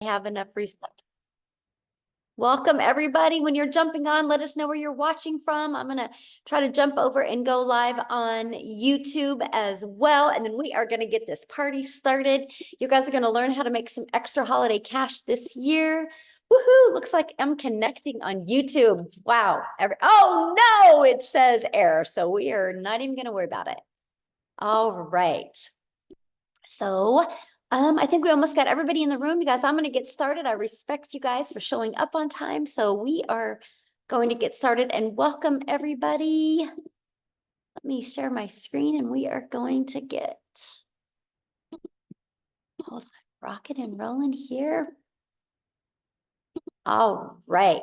Have enough reset. Welcome everybody. When you're jumping on, let us know where you're watching from. I'm going to try to jump over and go live on YouTube as well. And then we are going to get this party started. You guys are going to learn how to make some extra holiday cash this year. Woohoo! Looks like I'm connecting on YouTube. Wow. Oh no, it says error. So we are not even going to worry about it. All right. So I think we almost got everybody in the room. You guys, I'm going to get started. I respect you guys for showing up on time. So we are going to get started and welcome everybody. Let me share my screen and we are going to get, hold on, rocking and rolling here. All right.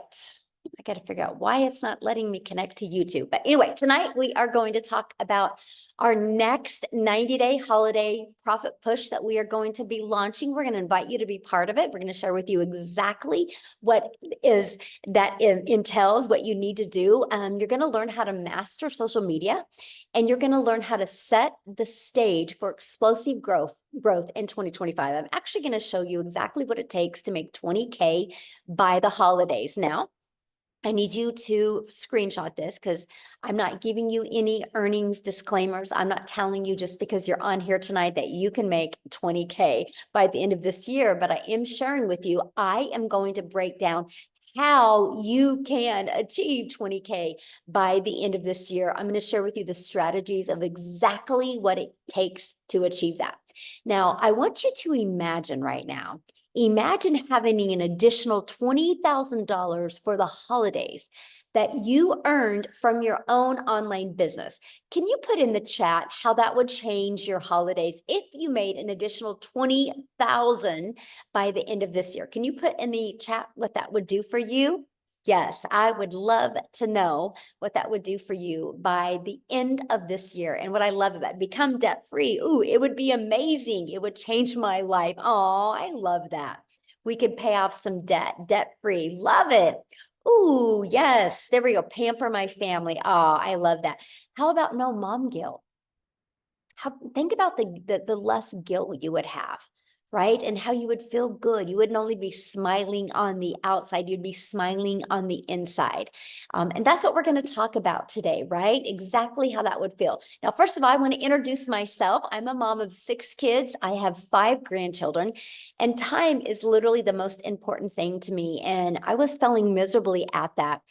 I got to figure out why it's not letting me connect to YouTube. But anyway, tonight we are going to talk about our next 90-day holiday profit push that we are going to be launching. We're going to invite you to be part of it. We're going to share with you exactly what is that entails, what you need to do. You're going to learn how to master social media, and you're going to learn how to set the stage for explosive growth in 2025. I'm actually going to show you exactly what it takes to make 20K by the holidays. Now, I need you to screenshot this because I'm not giving you any earnings disclaimers. I'm not telling you just because you're on here tonight that you can make 20K by the end of this year, but I am sharing with you, I am going to break down how you can achieve 20K by the end of this year. I'm going to share with you the strategies of exactly what it takes to achieve that. Now, I want you to imagine right now, imagine having an additional $20,000 for the holidays that you earned from your own online business. Can you put in the chat how that would change your holidays if you made an additional $20,000 by the end of this year? Can you put in the chat what that would do for you? Yes, I would love to know what that would do for you by the end of this year. And what I love about it, become debt free. Ooh, it would be amazing. It would change my life. Oh, I love that. We could pay off some debt free. Love it. Ooh, yes. There we go. Pamper my family. Oh, I love that. How about no mom guilt? Think about the less guilt you would have, right? And how you would feel good. You wouldn't only be smiling on the outside, you'd be smiling on the inside. And that's what we're going to talk about today, right? Exactly how that would feel. Now, first of all, I want to introduce myself. I'm a mom of 6 kids. I have 5 grandchildren, and time is literally the most important thing to me. And I was failing miserably at that.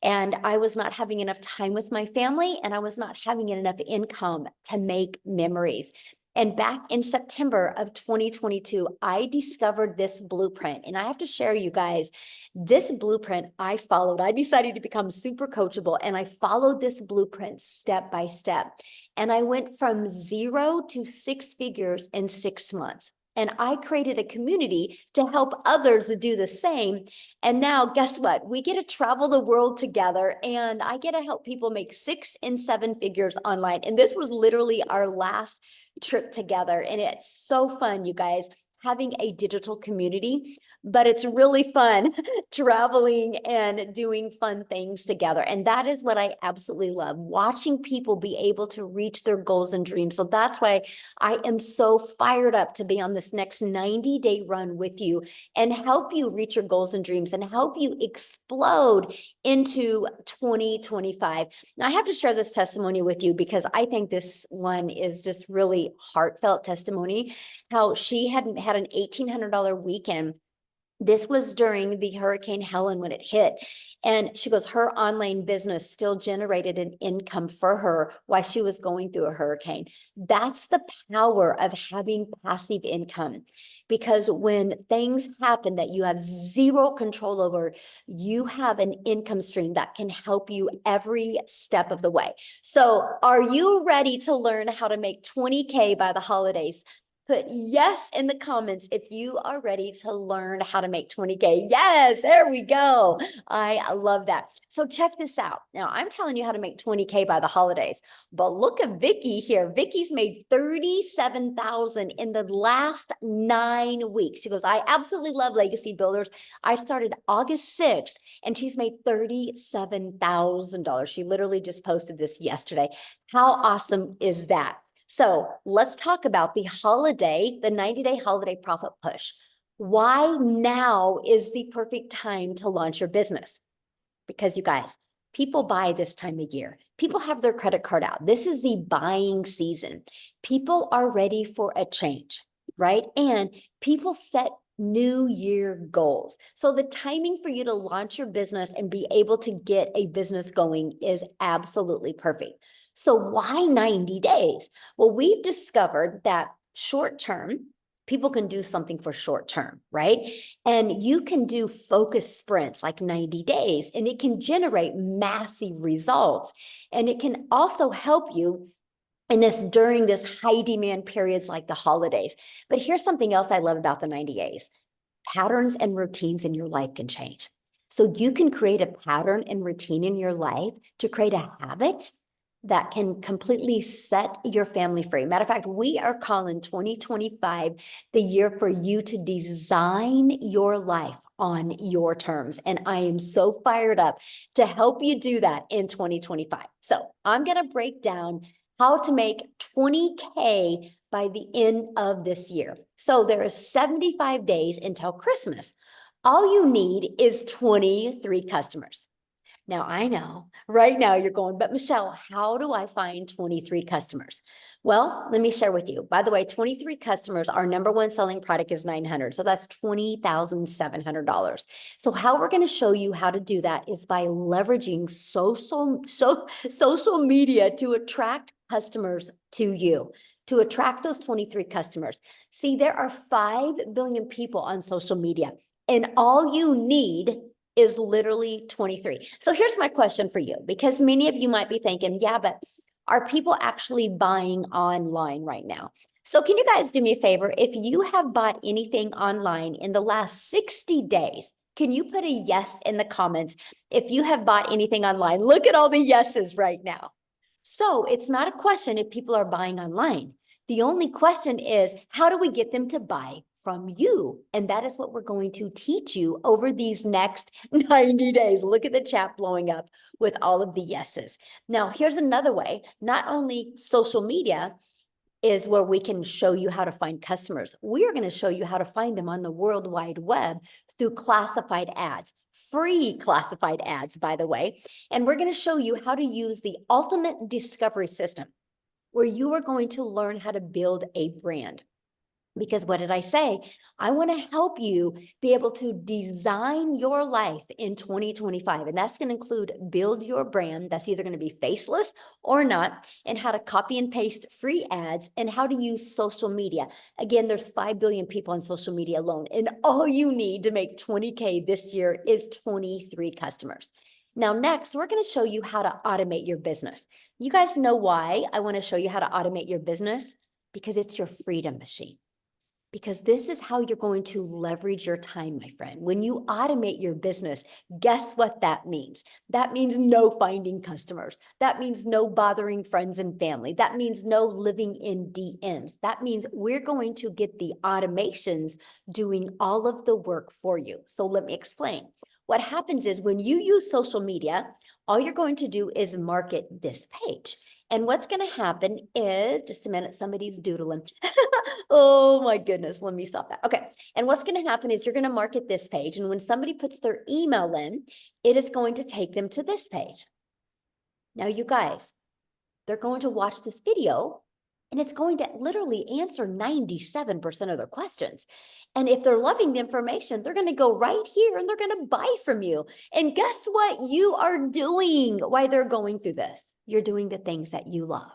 And I was not having enough time with my family, and I was not having enough income to make memories. And back in September of 2022, I discovered this blueprint. And I have to share, you guys, this blueprint I followed. I decided to become super coachable, and I followed this blueprint step by step. And I went from 0 to 6 figures in 6 months. And I created a community to help others do the same. And now, guess what? We get to travel the world together, and I get to help people make 6 and 7 figures online. And this was literally our last trip together. And it's so fun, you guys, having a digital community, but it's really fun traveling and doing fun things together. And that is what I absolutely love, watching people be able to reach their goals and dreams. So that's why I am so fired up to be on this next 90-day run with you and help you reach your goals and dreams and help you explode into 2025. Now, I have to share this testimony with you because I think this one is just really heartfelt testimony. How she had an $1,800 weekend. This was during the Hurricane Helen when it hit. And she goes, her online business still generated an income for her while she was going through a hurricane. That's the power of having passive income. Because when things happen that you have zero control over, you have an income stream that can help you every step of the way. So are you ready to learn how to make 20K by the holidays? Put yes in the comments if you are ready to learn how to make 20K. Yes, there we go. I love that. So check this out. Now, I'm telling you how to make 20K by the holidays, but look at Vicky here. Vicky's made $37,000 in the last 9 weeks. She goes, I absolutely love legacy builders. I started August 6th and she's made $37,000. She literally just posted this yesterday. How awesome is that? So let's talk about the 90-day holiday profit push. Why now is the perfect time to launch your business? Because you guys, people buy this time of year. People have their credit card out. This is the buying season. People are ready for a change, right? And people set new year goals. So the timing for you to launch your business and be able to get a business going is absolutely perfect. So why 90 days? Well, we've discovered that short term, people can do something for short term, right? And you can do focus sprints like 90 days, and it can generate massive results. And it can also help you in this during this high demand periods like the holidays. But here's something else I love about the 90 days. Patterns and routines in your life can change. So you can create a pattern and routine in your life to create a habit that can completely set your family free. Matter of fact, we are calling 2025 the year for you to design your life on your terms. And I am so fired up to help you do that in 2025. So I'm going to break down how to make 20K by the end of this year. So there are 75 days until Christmas. All you need is 23 customers. Now, I know right now you're going, but Michelle, how do I find 23 customers? Well, let me share with you. By the way, 23 customers, our number one selling product is 900. So that's $20,700. So how we're going to show you how to do that is by leveraging social media to attract customers to you, to attract those 23 customers. See, there are 5 billion people on social media, and all you need is literally 23. So here's my question for you, because many of you might be thinking, yeah, but are people actually buying online right now? So can you guys do me a favor? If you have bought anything online in the last 60 days, can you put a yes in the comments if you have bought anything online? Look at all the yeses right now. So it's not a question if people are buying online. The only question is, how do we get them to buy from you? And that is what we're going to teach you over these next 90 days. Look at the chat blowing up with all of the yeses. Now, here's another way. Not only social media is where we can show you how to find customers. We are going to show you how to find them on the World Wide Web through classified ads, free classified ads, by the way. And we're going to show you how to use the ultimate discovery system, where you are going to learn how to build a brand. Because what did I say? I want to help you be able to design your life in 2025. And that's going to include build your brand. That's either going to be faceless or not, and how to copy and paste free ads, and how to use social media. Again, there's 5 billion people on social media alone. And all you need to make 20K this year is 23 customers. Now, next, we're going to show you how to automate your business. You guys know why I want to show you how to automate your business? Because it's your freedom machine. Because this is how you're going to leverage your time, my friend. When you automate your business, guess what that means? That means no finding customers. That means no bothering friends and family. That means no living in DMs. That means we're going to get the automations doing all of the work for you. So let me explain. What happens is when you use social media, all you're going to do is market this page. And what's going to happen is, just a minute, somebody's doodling. Oh my goodness, let me stop that. Okay. And what's going to happen is you're going to market this page. And when somebody puts their email in, it is going to take them to this page. Now, you guys, they're going to watch this video, and it's going to literally answer 97% of their questions. And if they're loving the information, they're going to go right here and they're going to buy from you. And guess what you are doing while they're going through this? You're doing the things that you love.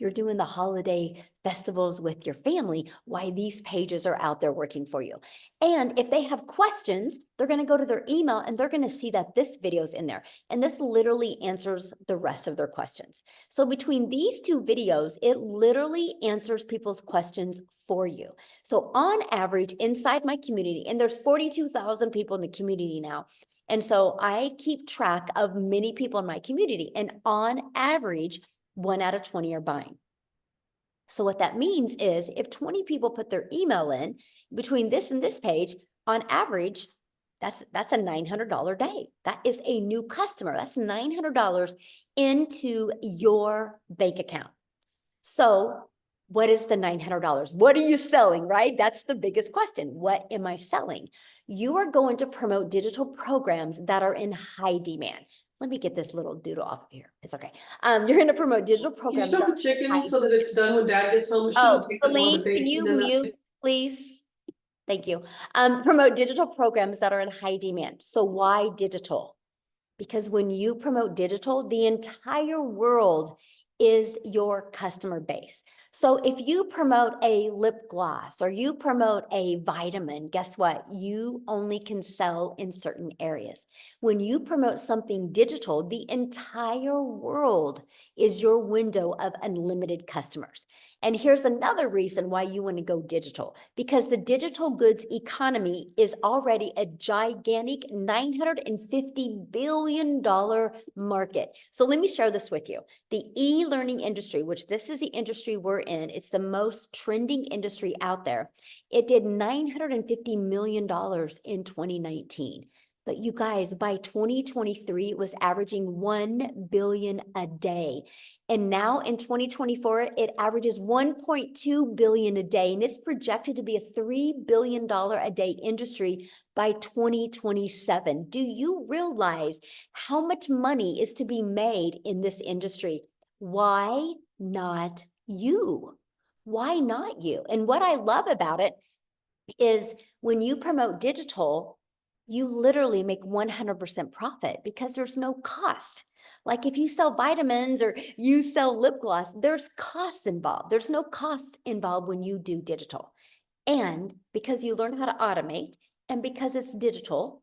You're doing the holiday festivals with your family, why these pages are out there working for you. And if they have questions, they're going to go to their email and they're going to see that this video is in there. And this literally answers the rest of their questions. So between these two videos, it literally answers people's questions for you. So on average, inside my community, and there's 42,000 people in the community now. And so I keep track of many people in my community. And on average, 1 out of 20 are buying. So what that means is if 20 people put their email in between this and this page, on average, that's a $900 day. That is a new customer. That's $900 into your bank account. So What is the $900? What are you selling, right? That's the biggest question. What am I selling? You are going to promote digital programs that are in high demand. Let me get this little doodle off of here. It's okay. You're going to promote digital Can you programs stop that the chicken are high. so that it's done when Dad gets home? It Oh, shouldn't take that long to Celine, can bake. you And then mute, please? Thank you. Promote digital programs that are in high demand. So why digital? Because when you promote digital, the entire world is your customer base. So if you promote a lip gloss or you promote a vitamin, guess what? You only can sell in certain areas. When you promote something digital, the entire world is your window of unlimited customers. And here's another reason why you want to go digital, because the digital goods economy is already a gigantic $950 billion market. So let me share this with you. The e-learning industry, which this is the industry we're in, it's the most trending industry out there. It did $950 million in 2019. But you guys, by 2023, it was averaging 1 billion a day. And now in 2024, it averages 1.2 billion a day. And it's projected to be a $3 billion a day industry by 2027. Do you realize how much money is to be made in this industry? Why not you? Why not you? And what I love about it is when you promote digital, you literally make 100% profit because there's no cost. Like if you sell vitamins or you sell lip gloss, there's costs involved. There's no cost involved when you do digital. And because you learn how to automate and because it's digital,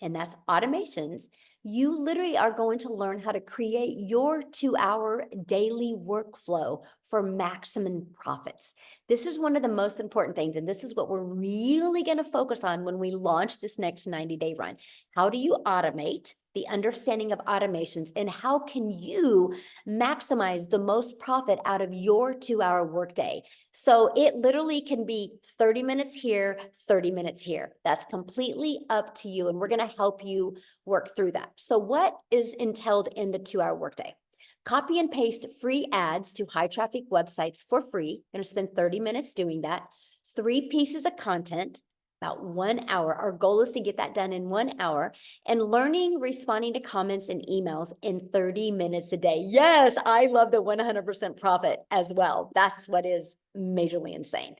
and that's automations, you literally are going to learn how to create your 2-hour daily workflow for maximum profits. This is one of the most important things, and this is what we're really going to focus on when we launch this next 90-day run. How do you automate? The understanding of automations, and how can you maximize the most profit out of your 2-hour workday? So it literally can be 30 minutes here, 30 minutes here. That's completely up to you. And we're going to help you work through that. So what is entailed in the 2-hour workday? Copy and paste free ads to high traffic websites for free. Going to spend 30 minutes doing that. 3 pieces of content, about 1 hour. Our goal is to get that done in 1 hour, and learning, responding to comments and emails in 30 minutes a day. Yes, I love the 100% profit as well. That's what is majorly insane.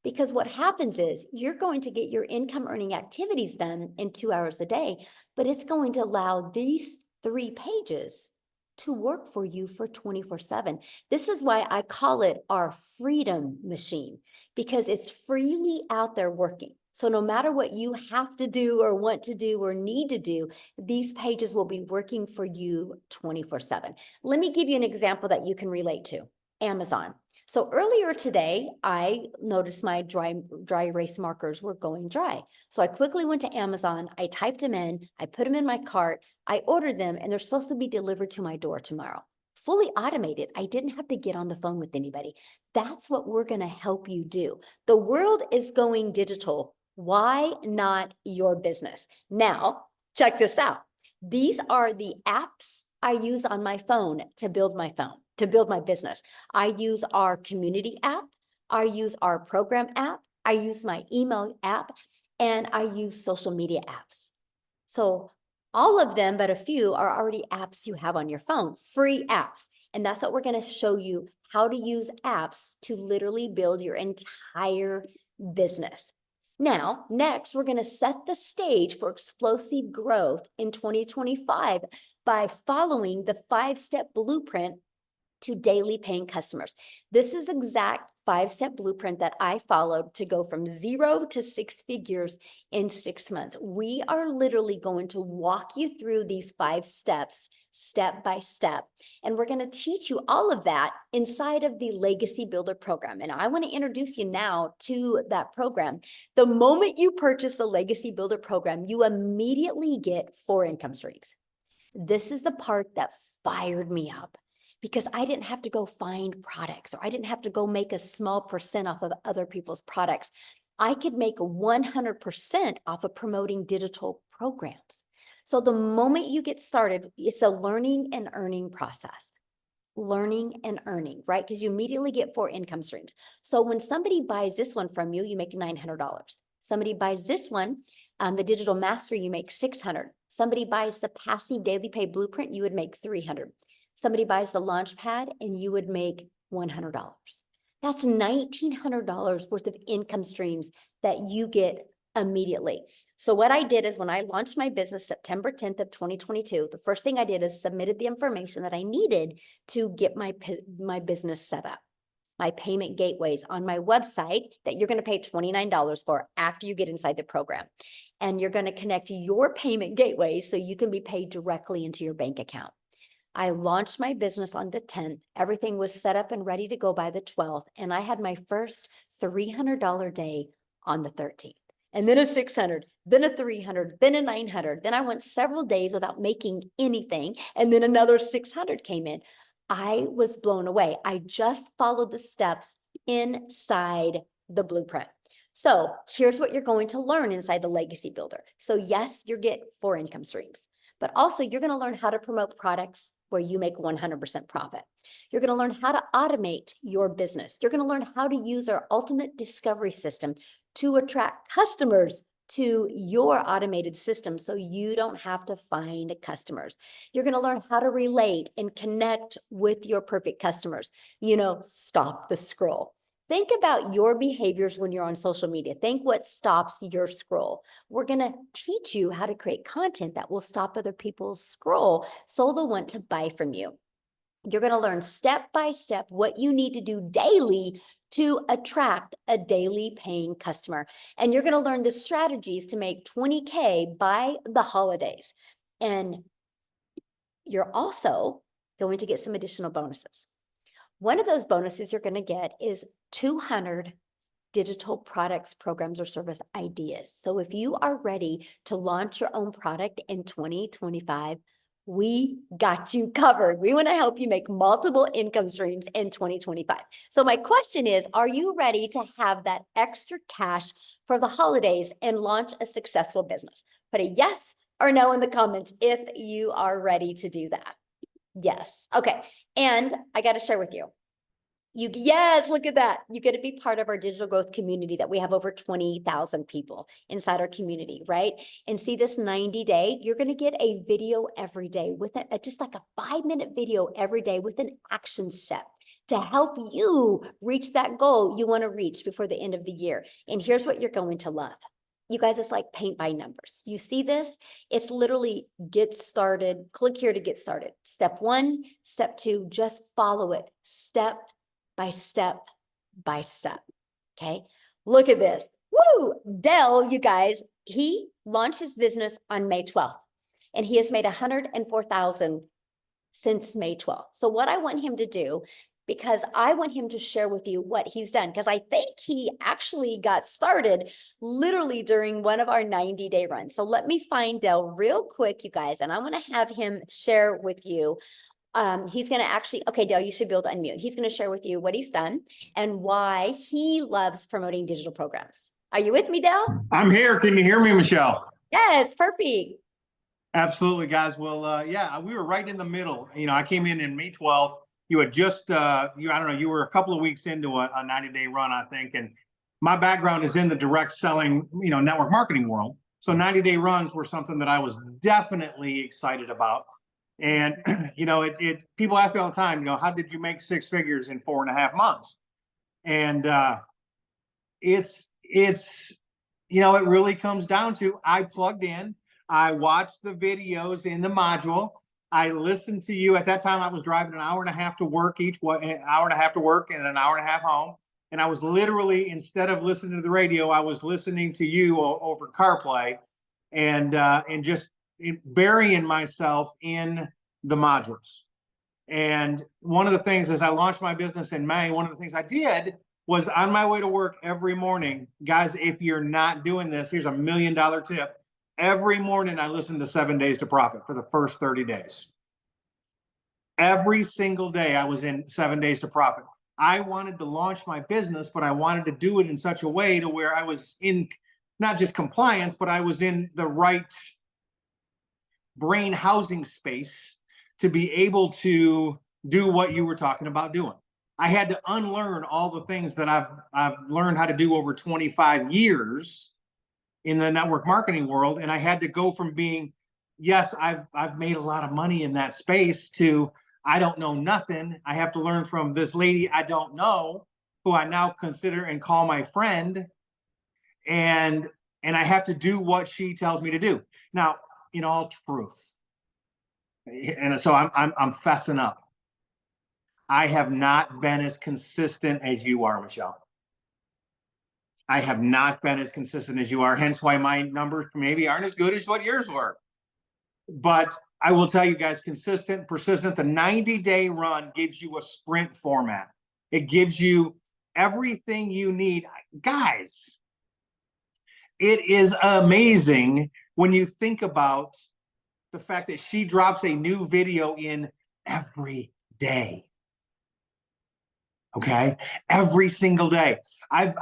Because what happens is you're going to get your income earning activities done in 2 hours a day, but it's going to allow these 3 pages to work for you for 24/7. This is why I call it our freedom machine, because it's freely out there working. So no matter what you have to do or want to do or need to do, these pages will be working for you 24/7. Let me give you an example that you can relate to. Amazon. So earlier today, I noticed my dry erase markers were going dry. So I quickly went to Amazon, I typed them in, I put them in my cart, I ordered them, and they're supposed to be delivered to my door tomorrow. Fully automated. I didn't have to get on the phone with anybody. That's what we're going to help you do. The world is going digital. Why not your business? Now, check this out. These are the apps I use on my phone to build my business. I use our community app. I use our program app. I use my email app, and I use social media apps. So all of them, but a few, are already apps you have on your phone, free apps. And that's what we're going to show you, how to use apps to literally build your entire business. Now, next, we're going to set the stage for explosive growth in 2025 by following the 5-step blueprint to daily paying customers. This is exact 5-step blueprint that I followed to go from 0 to 6 figures in 6 months. We are literally going to walk you through these 5 steps, step by step. And we're going to teach you all of that inside of the Legacy Builder program. And I want to introduce you now to that program. The moment you purchase the Legacy Builder program, you immediately get 4 income streams. This is the part that fired me up, because I didn't have to go find products, or I didn't have to go make a small percent off of other people's products. I could make 100% off of promoting digital programs. So the moment you get started, it's a learning and earning process. learning and earning, right? Because you immediately get 4 income streams. So when somebody buys this one from you, you make $900. Somebody buys this one, the digital mastery, you make 600. Somebody buys the passive daily pay blueprint, you would make 300. Somebody buys the launch pad and you would make $100. That's $1,900 worth of income streams that you get immediately. So what I did is when I launched my business September 10th of 2022, the first thing I did is submitted the information that I needed to get my business set up. My payment gateways on my website that you're going to pay $29 for after you get inside the program. And you're going to connect your payment gateway so you can be paid directly into your bank account. I launched my business on the 10th. Everything was set up and ready to go by the 12th. And I had my first $300 day on the 13th. And then a 600, then a 300, then a 900. Then I went several days without making anything. And then another 600 came in. I was blown away. I just followed the steps inside the blueprint. So here's what you're going to learn inside the Legacy Builder. So yes, you get 4 income streams, but also you're going to learn how to promote products where you make 100% profit. You're going to learn how to automate your business. You're going to learn how to use our ultimate discovery system to attract customers to your automated system so you don't have to find customers. You're going to learn how to relate and connect with your perfect customers. Stop the scroll. Think about your behaviors when you're on social media. Think what stops your scroll. We're going to teach you how to create content that will stop other people's scroll so they'll want to buy from you. You're going to learn step by step what you need to do daily to attract a daily paying customer. And you're going to learn the strategies to make 20K by the holidays. And you're also going to get some additional bonuses. One of those bonuses you're going to get is 200 digital products, programs, or service ideas. So if you are ready to launch your own product in 2025, we got you covered. We want to help you make multiple income streams in 2025. So my question is, are you ready to have that extra cash for the holidays and launch a successful business? Put a yes or no in the comments if you are ready to do that. Yes. Okay. And I got to share with you. Yes, look at that. You get to be part of our digital growth community that we have over 20,000 people inside our community, right? And see this 90-day, you're going to get a video every day with just like a 5-minute video every day with an action step to help you reach that goal you want to reach before the end of the year. And here's what you're going to love. You guys, it's like paint by numbers. You see this? It's literally get started. Click here to get started. Step 1, step 2, just follow it step by step by step. Okay. Look at this. Woo! Dell, you guys, he launched his business on May 12th and he has made $104,000 since May 12th. So what I want him to do, because I want him to share with you what he's done, because I think he actually got started literally during one of our 90-day runs. So let me find Dell real quick, you guys, and I want to have him share with you. He's going to actually, okay, Dale, you should be able to unmute. He's going to share with you what he's done and why he loves promoting digital programs. Are you with me, Dale? I'm here. Can you hear me, Michelle? Yes, perfect. Absolutely, guys. Well, yeah, we were right in the middle. I came in May 12th. You had just, I don't know, you were a couple of weeks into a 90-day run, I think. And my background is in the direct selling, network marketing world. So 90-day runs were something that I was definitely excited about. And, people ask me all the time, how did you make 6 figures in 4.5 months? And it really comes down to, I plugged in, I watched the videos in the module. I listened to you. At that time, I was driving an hour and a half to work an hour and a half to work and an hour and a half home. And I was literally, instead of listening to the radio, I was listening to you over CarPlay and just burying myself in the modules. And one of the things, as I launched my business in May, one of the things I did was on my way to work every morning, guys, if you're not doing this, here's $1 million tip. Every morning I listened to 7 Days to Profit for the first 30 days. Every single day I was in 7 Days to Profit. I wanted to launch my business, but I wanted to do it in such a way to where I was in not just compliance, but I was in the right brain housing space to be able to do what you were talking about doing. I had to unlearn all the things that I've learned how to do over 25 years in the network marketing world. And I had to go from being, yes, I've made a lot of money in that space, to I don't know nothing. I have to learn from this lady I don't know, who I now consider and call my friend. And I have to do what she tells me to do. Now, in all truth, and so I'm fessing up. I have not been as consistent as you are, Michelle. I have not been as consistent as you are, hence why my numbers maybe aren't as good as what yours were. But I will tell you guys, consistent, persistent, the 90-day run gives you a sprint format. It gives you everything you need. Guys, it is amazing when you think about the fact that she drops a new video in every day. Okay, every single day. I've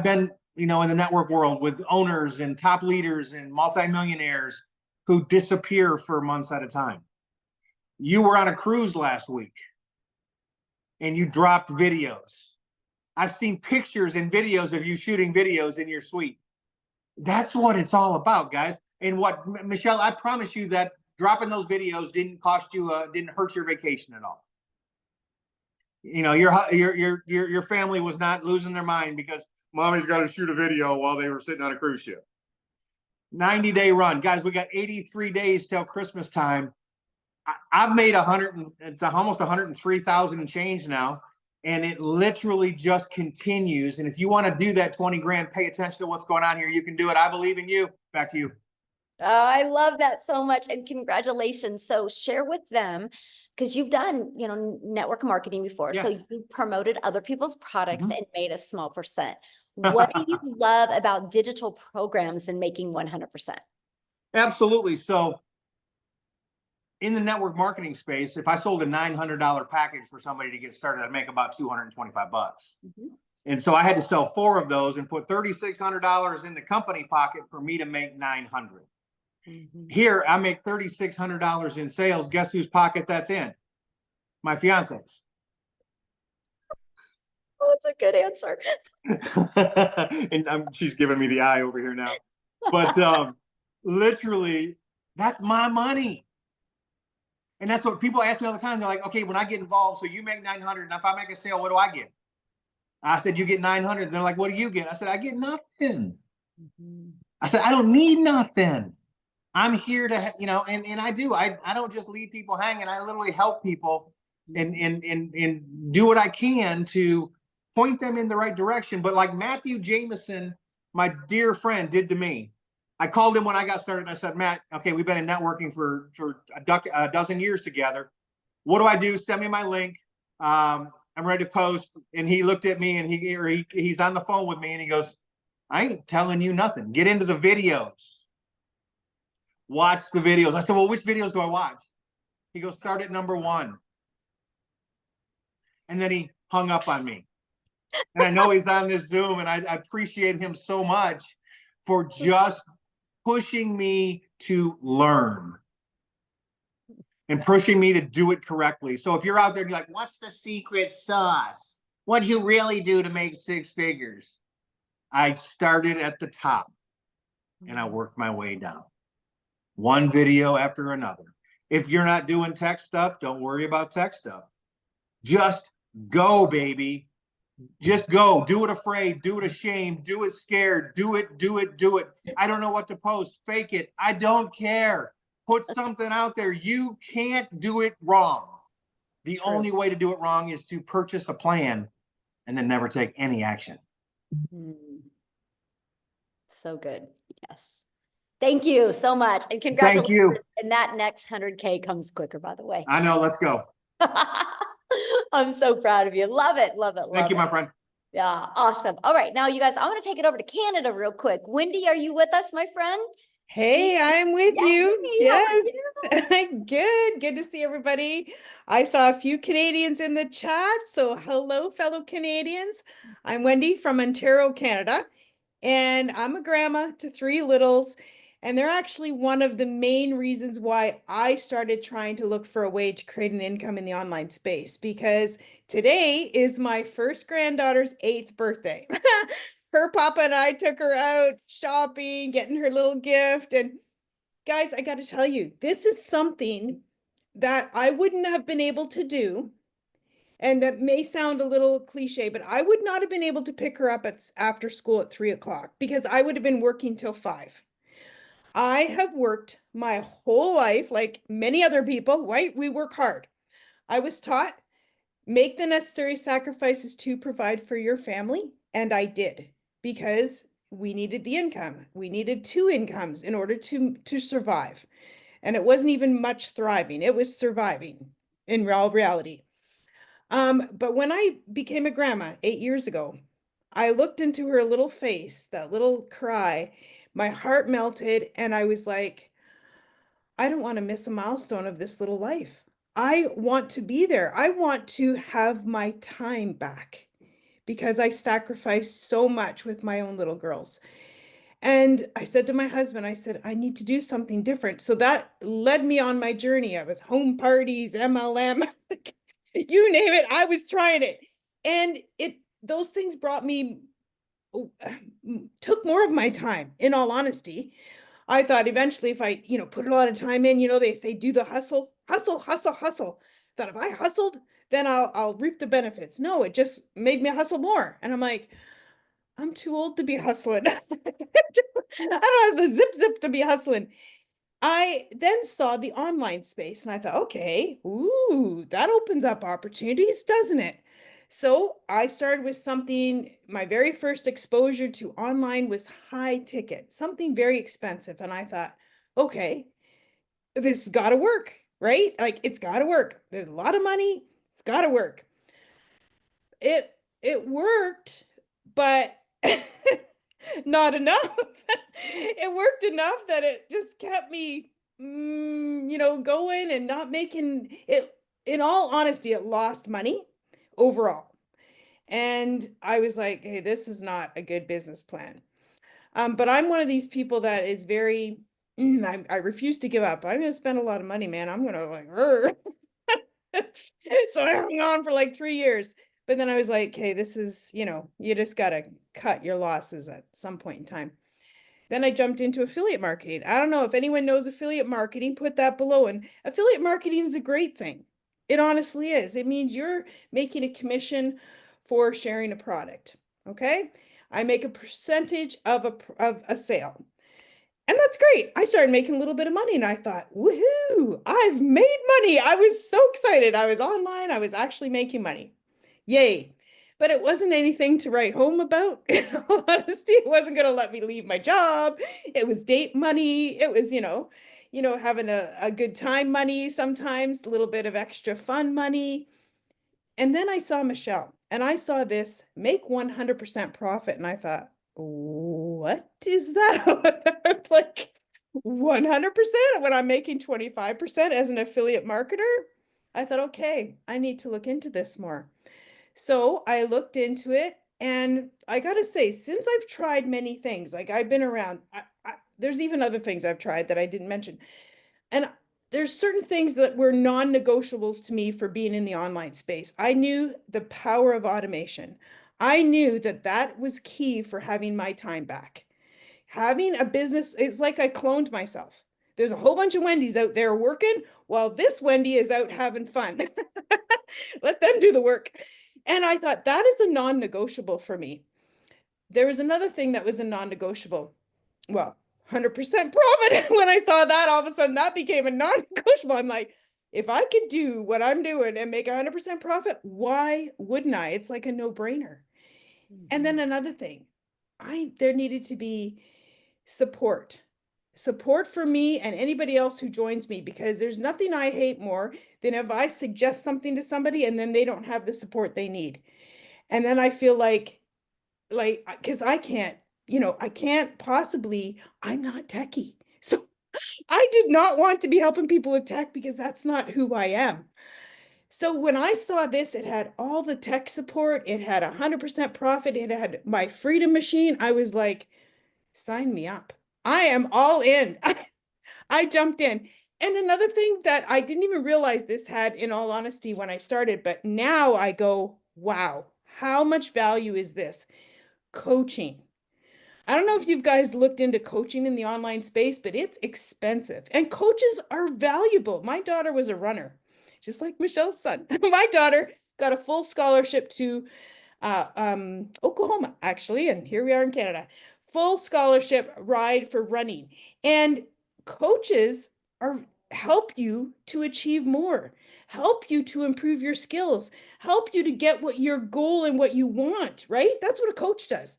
been, in the network world with owners and top leaders and multimillionaires who disappear for months at a time. You were on a cruise last week and you dropped videos. I've seen pictures and videos of you shooting videos in your suite. That's what it's all about, guys. And what, Michelle, I promise you that dropping those videos didn't cost you, didn't hurt your vacation at all. Your family was not losing their mind because mommy's got to shoot a video while they were sitting on a cruise ship. 90-day run, guys. We got 83 days till Christmas time. I've made it's almost 103,000 and change now, and it literally just continues. And if you want to do that 20 grand, pay attention to what's going on here. You can do it. I believe in you. Back to you. Oh, I love that so much. And congratulations. So share with them, because you've done, network marketing before. Yeah. So you promoted other people's products Mhm. and made a small percent. What do you love about digital programs and making 100%? Absolutely. So in the network marketing space, if I sold a $900 package for somebody to get started, I'd make about $225. Mm-hmm. And so I had to sell 4 of those and put $3,600 in the company pocket for me to make $900. Mm-hmm. Here, I make $3,600 in sales. Guess whose pocket that's in? My fiance's. Oh, it's a good answer. And she's giving me the eye over here now. But literally, that's my money. And that's what people ask me all the time. They're like, okay, when I get involved, so you make 900, and if I make a sale, what do I get? I said, you get 900. They're like, what do you get? I said, I get nothing. Mm-hmm. I said, I don't need nothing. I'm here to, and I do. I don't just leave people hanging. I literally help people and do what I can to point them in the right direction. But like Matthew Jameson, my dear friend, did to me, I called him when I got started and I said, Matt, okay, we've been in networking for a dozen years together. What do I do? Send me my link. I'm ready to post. And he looked at me and he's on the phone with me and he goes, I ain't telling you nothing. Get into the videos. Watch the videos. I said, well, which videos do I watch? He goes, start at number 1. And then he hung up on me. And I know he's on this Zoom, and I appreciate him so much for just pushing me to learn and pushing me to do it correctly. So if you're out there and you're like, what's the secret sauce? What'd you really do to make 6 figures? I started at the top and I worked my way down. One video after another. If you're not doing tech stuff, don't worry about tech stuff. Just go, baby. Just go. Do it afraid. Do it ashamed. Do it scared. Do it. I don't know what to post. Fake it. I don't care. Put something out there. You can't do it wrong. The only way to do it wrong is to purchase a plan and then never take any action. So good. Yes. Thank you so much. And congratulations. Thank you. And that next 100K comes quicker, by the way. I know. Let's go. I'm so proud of you. Love it. Love it. Thank you, my friend. Yeah. Awesome. All right. Now, you guys, I want to take it over to Canada real quick. Wendy, are you with us, my friend? Hey, I'm with you. How are Yes. Good to see everybody. I saw a few Canadians in the chat. So hello, fellow Canadians. I'm Wendy from Ontario, Canada, and I'm a grandma to 3 littles. And they're actually one of the main reasons why I started trying to look for a way to create an income in the online space, because today is my first granddaughter's 8th birthday. Her papa and I took her out shopping, getting her little gift. And guys, I got to tell you, this is something that I wouldn't have been able to do. And that may sound a little cliche, but I would not have been able to pick her up after school at 3 o'clock because I would have been working till 5. I have worked my whole life, like many other people, right? We work hard. I was taught, make the necessary sacrifices to provide for your family. And I did, because we needed the income. We needed 2 incomes in order to survive. And it wasn't even much thriving. It was surviving in real reality. But when I became a grandma 8 years ago, I looked into her little face, that little cry, my heart melted, and I was like, I don't want to miss a milestone of this little life. I want to be there. I want to have my time back because I sacrificed so much with my own little girls. And I said to my husband, I said, I need to do something different. So that led me on my journey. I was home parties, MLM, you name it, I was trying it. And those things brought me, took more of my time, in all honesty. I thought eventually if I, put a lot of time in, they say, do the hustle, hustle, hustle, hustle. That if I hustled, then I'll reap the benefits. No, it just made me hustle more. And I'm like, I'm too old to be hustling. I don't have the zip to be hustling. I then saw the online space and I thought, okay, ooh, that opens up opportunities, doesn't it? So I started with something, my very first exposure to online was high ticket, something very expensive. And I thought, okay, this has got to work, right? Like it's got to work. There's a lot of money. It's got to work. It worked, but not enough. It worked enough that it just kept me, going and not making it. In all honesty, it lost money overall. And I was like, hey, this is not a good business plan. But I'm one of these people that is very, I refuse to give up. I'm going to spend a lot of money, man. I'm going to like, so I hung on for like 3 years. But then I was like, hey, this is, you just got to cut your losses at some point in time. Then I jumped into affiliate marketing. I don't know if anyone knows affiliate marketing, put that below. And affiliate marketing is a great thing. It honestly is. It means you're making a commission for sharing a product. Okay. I make a percentage of a sale. And that's great. I started making a little bit of money and I thought, woohoo, I've made money. I was so excited. I was online. I was actually making money. Yay. But it wasn't anything to write home about. In all honesty, it wasn't going to let me leave my job. It was date money. It was, having a good time money sometimes, a little bit of extra fun money. And then I saw Michelle and I saw this make 100% profit. And I thought, what is that? Like 100% when I'm making 25% as an affiliate marketer? I thought, okay, I need to look into this more. So I looked into it and I got to say, since I've tried many things, like I've been around, there's even other things I've tried that I didn't mention. And there's certain things that were non-negotiables to me for being in the online space. I knew the power of automation. I knew that that was key for having my time back. Having a business, it's like I cloned myself. There's a whole bunch of Wendy's out there working while this Wendy is out having fun. Let them do the work. And I thought that is a non-negotiable for me. There was another thing that was a non-negotiable. Well, 100% profit. When I saw that, all of a sudden that became a non-negotiable. I'm like, if I could do what I'm doing and make 100% profit, why wouldn't I? It's like a no-brainer. And then another thing, there needed to be support for me and anybody else who joins me, because there's nothing I hate more than if I suggest something to somebody and then they don't have the support they need. And then I feel like, because I can't, I can't possibly, I'm not techie. So I did not want to be helping people with tech because that's not who I am. So when I saw this, it had all the tech support, it had 100% profit, it had my freedom machine. I was like, sign me up. I am all in. I jumped in. And another thing that I didn't even realize this had, in all honesty, when I started, but now I go, wow, how much value is this? Coaching. I don't know if you guys looked into coaching in the online space, but it's expensive and coaches are valuable. My daughter was a runner, just like Michelle's son. My daughter got a full scholarship to Oklahoma, actually, and here we are in Canada. Full scholarship ride for running. And coaches are help you to achieve more, help you to improve your skills, help you to get what your goal and what you want, right? That's what a coach does.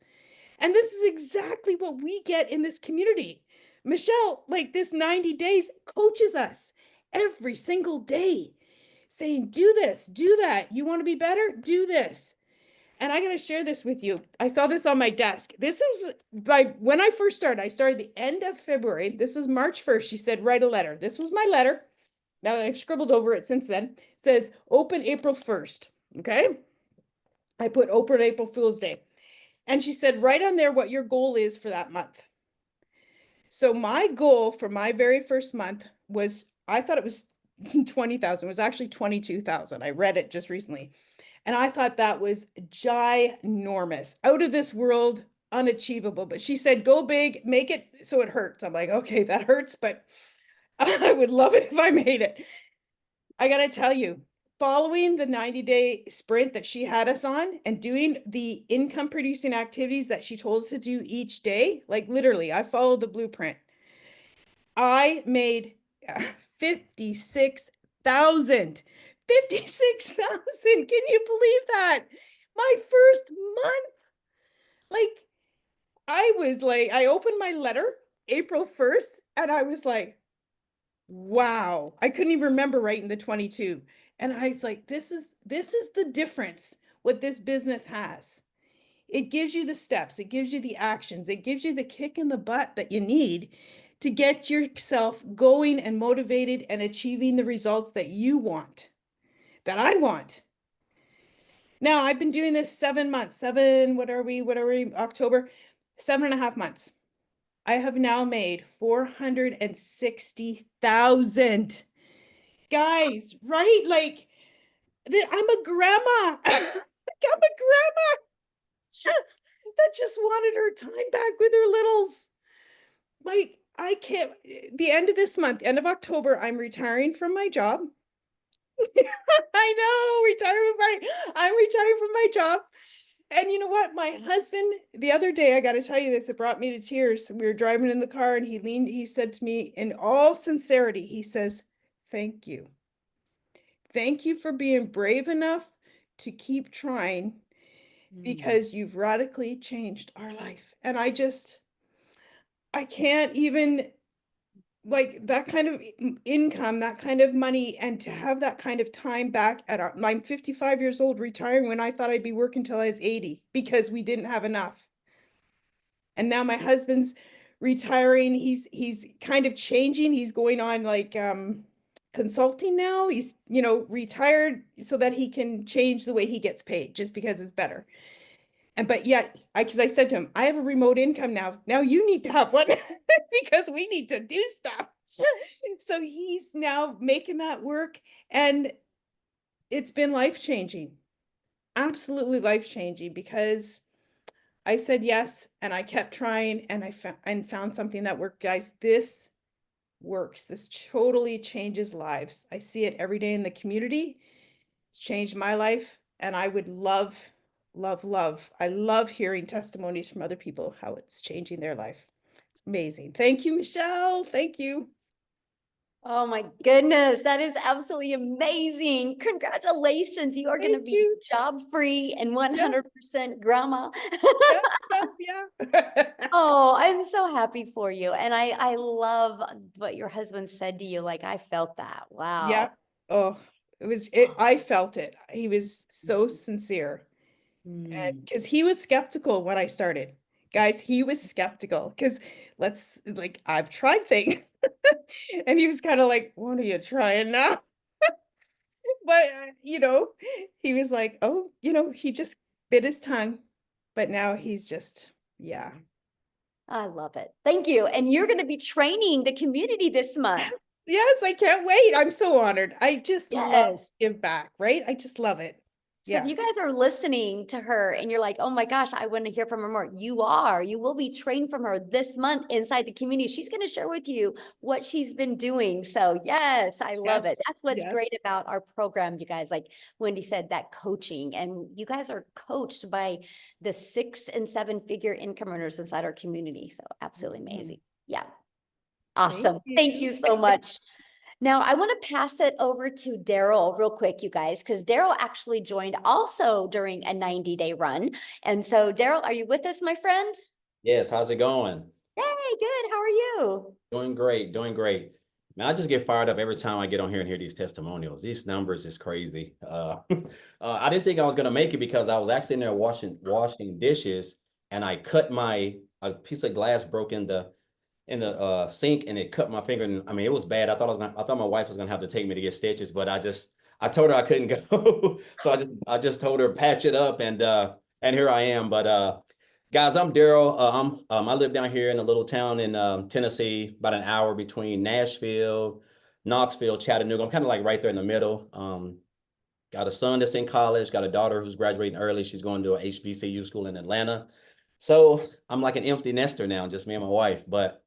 And this is exactly what we get in this community. Michelle, like this 90 days, coaches us every single day, saying, do this, do that. You want to be better? Do this. And I got to share this with you. I saw this on my desk. This was by when I first started. I started the end of February. This was March 1st. She said, write a letter. This was my letter. Now I've scribbled over it since then. It says, open April 1st. Okay. I put open April Fool's Day. And she said, write on there what your goal is for that month. So my goal for my very first month was, I thought it was 20,000. It was actually 22,000. I read it just recently. And I thought that was ginormous, out of this world, unachievable. But she said, go big, make it so it hurts. I'm like, okay, that hurts, but I would love it if I made it. I got to tell you, following the 90-day sprint that she had us on and doing the income producing activities that she told us to do each day, like literally, I followed the blueprint. I made 56,000. 56,000. Can you believe that? My first month. Like, I was like, I opened my letter April 1st and I was like, wow. I couldn't even remember writing the 22. And I was like, this is the difference what this business has. It gives you the steps, it gives you the actions, it gives you the kick in the butt that you need to get yourself going and motivated and achieving the results that you want, that I want. Now, I've been doing this 7 months, what are we, October, 7.5 months. I have now made 460,000. Guys, right? Like, I'm a grandma. I'm a grandma that just wanted her time back with her littles. Like, I can't, the end of this month, end of October, I'm retiring from my job. I know, retirement party. I'm retiring from my job. And you know what? My husband, the other day, I got to tell you this, it brought me to tears. We were driving in the car and he said to me in all sincerity, he says, thank you. Thank you for being brave enough to keep trying because you've radically changed our life. And I can't even, like, that kind of income, that kind of money, and to have that kind of time back I'm 55 years old, retiring when I thought I'd be working till I was 80 because we didn't have enough. And now my husband's retiring. He's kind of changing. He's going on like consulting now. He's, retired so that he can change the way he gets paid just because it's better. And but yet, because I said to him, I have a remote income now. Now you need to have one because we need to do stuff. So he's now making that work, and it's been life-changing. Absolutely life-changing, because I said yes and I kept trying, and I found something that worked. Guys, this works. This totally changes lives. I see it every day in the community. It's changed my life, and I would love, love. I love hearing testimonies from other people, how it's changing their life. It's amazing. Thank you, Michelle. Thank you. Oh my goodness, that is absolutely amazing. Congratulations. You are going to Thank be you. job free and 100% grandma. Yeah. Oh, I'm so happy for you. And I love what your husband said to you. Like, I felt that. Wow. Yeah. Oh, I felt it. He was so sincere. And because he was skeptical when I started. Guys, he was skeptical because I've tried things. And he was kind of like, what are you trying now? But, he was like, oh, he just bit his tongue. But now he's just, yeah. I love it. Thank you. And you're going to be training the community this month. Yes, I can't wait. I'm so honored. I just love Yes. to give back, right? I just love it. So if you guys are listening to her and you're like, oh my gosh, I want to hear from her more, you will be trained from her this month inside the community. She's going to share with you what she's been doing. So yes, I love it. Yes, That's what's yes. great about our program, you guys. Like Wendy said, that coaching, and you guys are coached by the 6 and 7 figure income earners inside our community. So absolutely amazing. Yeah. Awesome. Thank you so much. Now, I want to pass it over to Daryl real quick, you guys, because Daryl actually joined also during a 90-day run. And so, Daryl, are you with us, my friend? Yes, how's it going? Hey, good. How are you? Doing great, doing great. Man, I just get fired up every time I get on here and hear these testimonials. These numbers is crazy. I didn't think I was gonna make it because I was actually in there washing dishes, and I cut a piece of glass broke in the sink, and it cut my finger. And I mean, it was bad. I thought my wife was gonna have to take me to get stitches, but I told her I couldn't go. So I just told her patch it up, and here I am. But guys, I'm Daryl. I live down here in a little town in Tennessee, about an hour between Nashville, Knoxville, Chattanooga. I'm kind of like right there in the middle. Got a son that's in college, got a daughter who's graduating early. She's going to a HBCU school in Atlanta. So I'm like an empty nester now, just me and my wife. But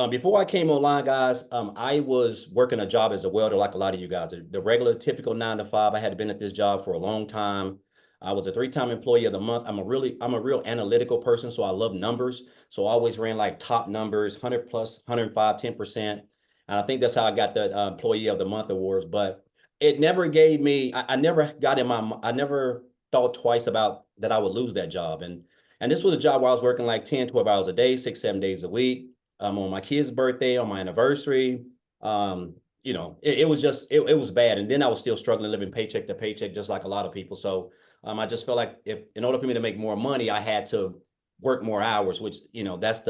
before I came online, guys, I was working a job as a welder like a lot of you guys. The regular, typical 9 to 5. I had been at this job for a long time. I was a 3-time employee of the month. I'm a real analytical person, so I love numbers. So I always ran like top numbers, 100 plus, 105, 10%. And I think that's how I got the employee of the month awards. But it never gave me, I never I never thought twice about that I would lose that job. And this was a job where I was working like 10, 12 hours a day, 6, 7 days a week. On my kid's birthday, on my anniversary. It was just, it was bad. And then I was still struggling, living paycheck to paycheck, just like a lot of people. So I just felt like in order for me to make more money, I had to work more hours, which, that's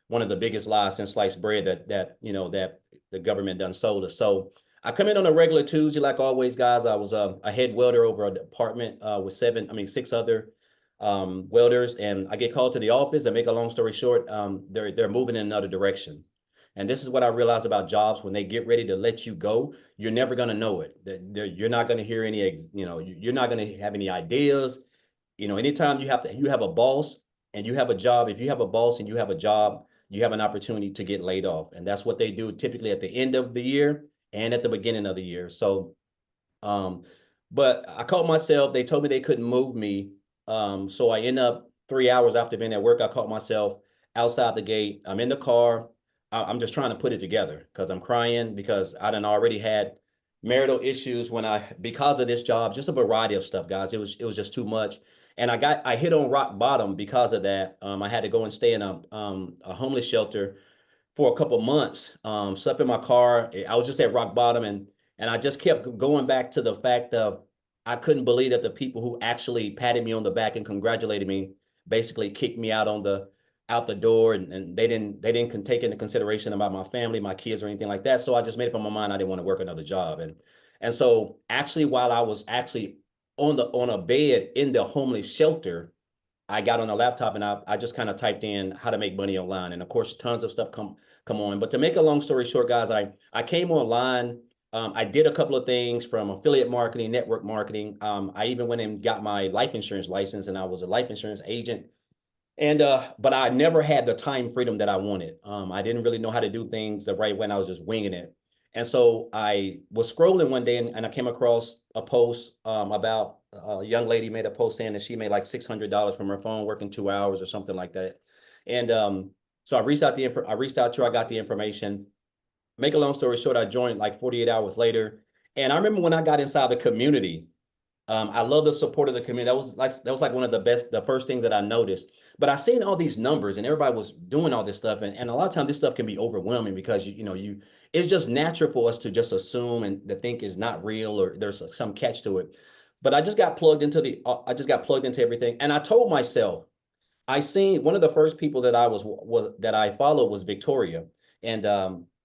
one of the biggest lies since sliced bread that the government done sold us. So I come in on a regular Tuesday, like always, guys. I was a head welder over a department with 6 other welders, and I get called to the office. And make a long story short, they're moving in another direction. And this is what I realized about jobs: when they get ready to let you go, you're never going to know it. You're not going to hear any, you're not going to have any ideas. Anytime you have a boss and you have a job, if you have a boss and you have a job, you have an opportunity to get laid off. And that's what they do typically at the end of the year and at the beginning of the year. So, but I caught myself, they told me they couldn't move me. So I end up 3 hours after being at work, I caught myself outside the gate. I'm in the car. I'm just trying to put it together because I'm crying because I done already had marital issues because of this job, just a variety of stuff, guys. It was just too much. And I hit on rock bottom because of that. I had to go and stay in a homeless shelter for a couple months. Slept in my car. I was just at rock bottom, and I just kept going back to the fact of I couldn't believe that the people who actually patted me on the back and congratulated me basically kicked me out the door, and they didn't take into consideration about my family, my kids, or anything like that. So I just made up in my mind I didn't want to work another job. And so actually, while I was actually on a bed in the homeless shelter, I got on a laptop and I just kind of typed in how to make money online. And of course, tons of stuff come on. But to make a long story short, guys, I came online. I did a couple of things from affiliate marketing, network marketing. I even went and got my life insurance license, and I was a life insurance agent. And but I never had the time freedom that I wanted. I didn't really know how to do things the right way, and I was just winging it. And so I was scrolling one day, and I came across a post about a young lady made a post saying that she made like $600 from her phone working 2 hours or something like that. And so I reached out to her. I got the information. Make a long story short, I joined like 48 hours later. And I remember when I got inside the community, I love the support of the community. That was like one of the first things that I noticed. But I seen all these numbers and everybody was doing all this stuff. And a lot of times this stuff can be overwhelming because it's just natural for us to just assume and to think is not real or there's some catch to it. But I just got plugged into everything. And I told myself, I seen one of the first people that I followed was Victoria. And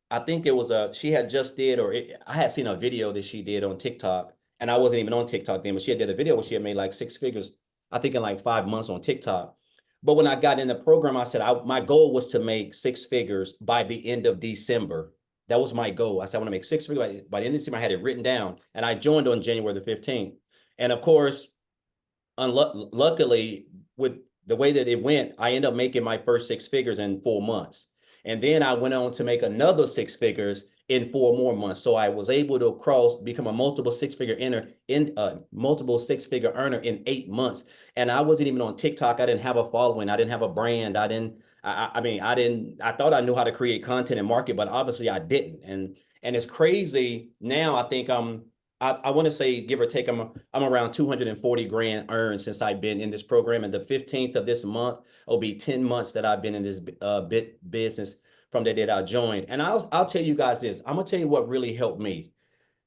I think it was she had just did, I had seen a video that she did on TikTok. And I wasn't even on TikTok then, but she had did a video where she had made like 6 figures, I think in like 5 months on TikTok. But when I got in the program, I said, my goal was to make 6 figures by the end of December. That was my goal. I said, I want to make 6 figures by the end of December. I had it written down, and I joined on January the 15th. And of course, luckily, with the way that it went, I ended up making my first 6 figures in 4 months. And then I went on to make another 6 figures in 4 more months. So I was able to become a multiple 6-figure earner in 8 months. And I wasn't even on TikTok. I didn't have a following. I didn't have a brand. I thought I knew how to create content and market, but obviously I didn't. And it's crazy now. I think I want to say, give or take, I'm around 240 grand earned since I've been in this program. And the 15th of this month will be 10 months that I've been in this business from the day that I joined. And I'll tell you guys this. I'm gonna tell you what really helped me.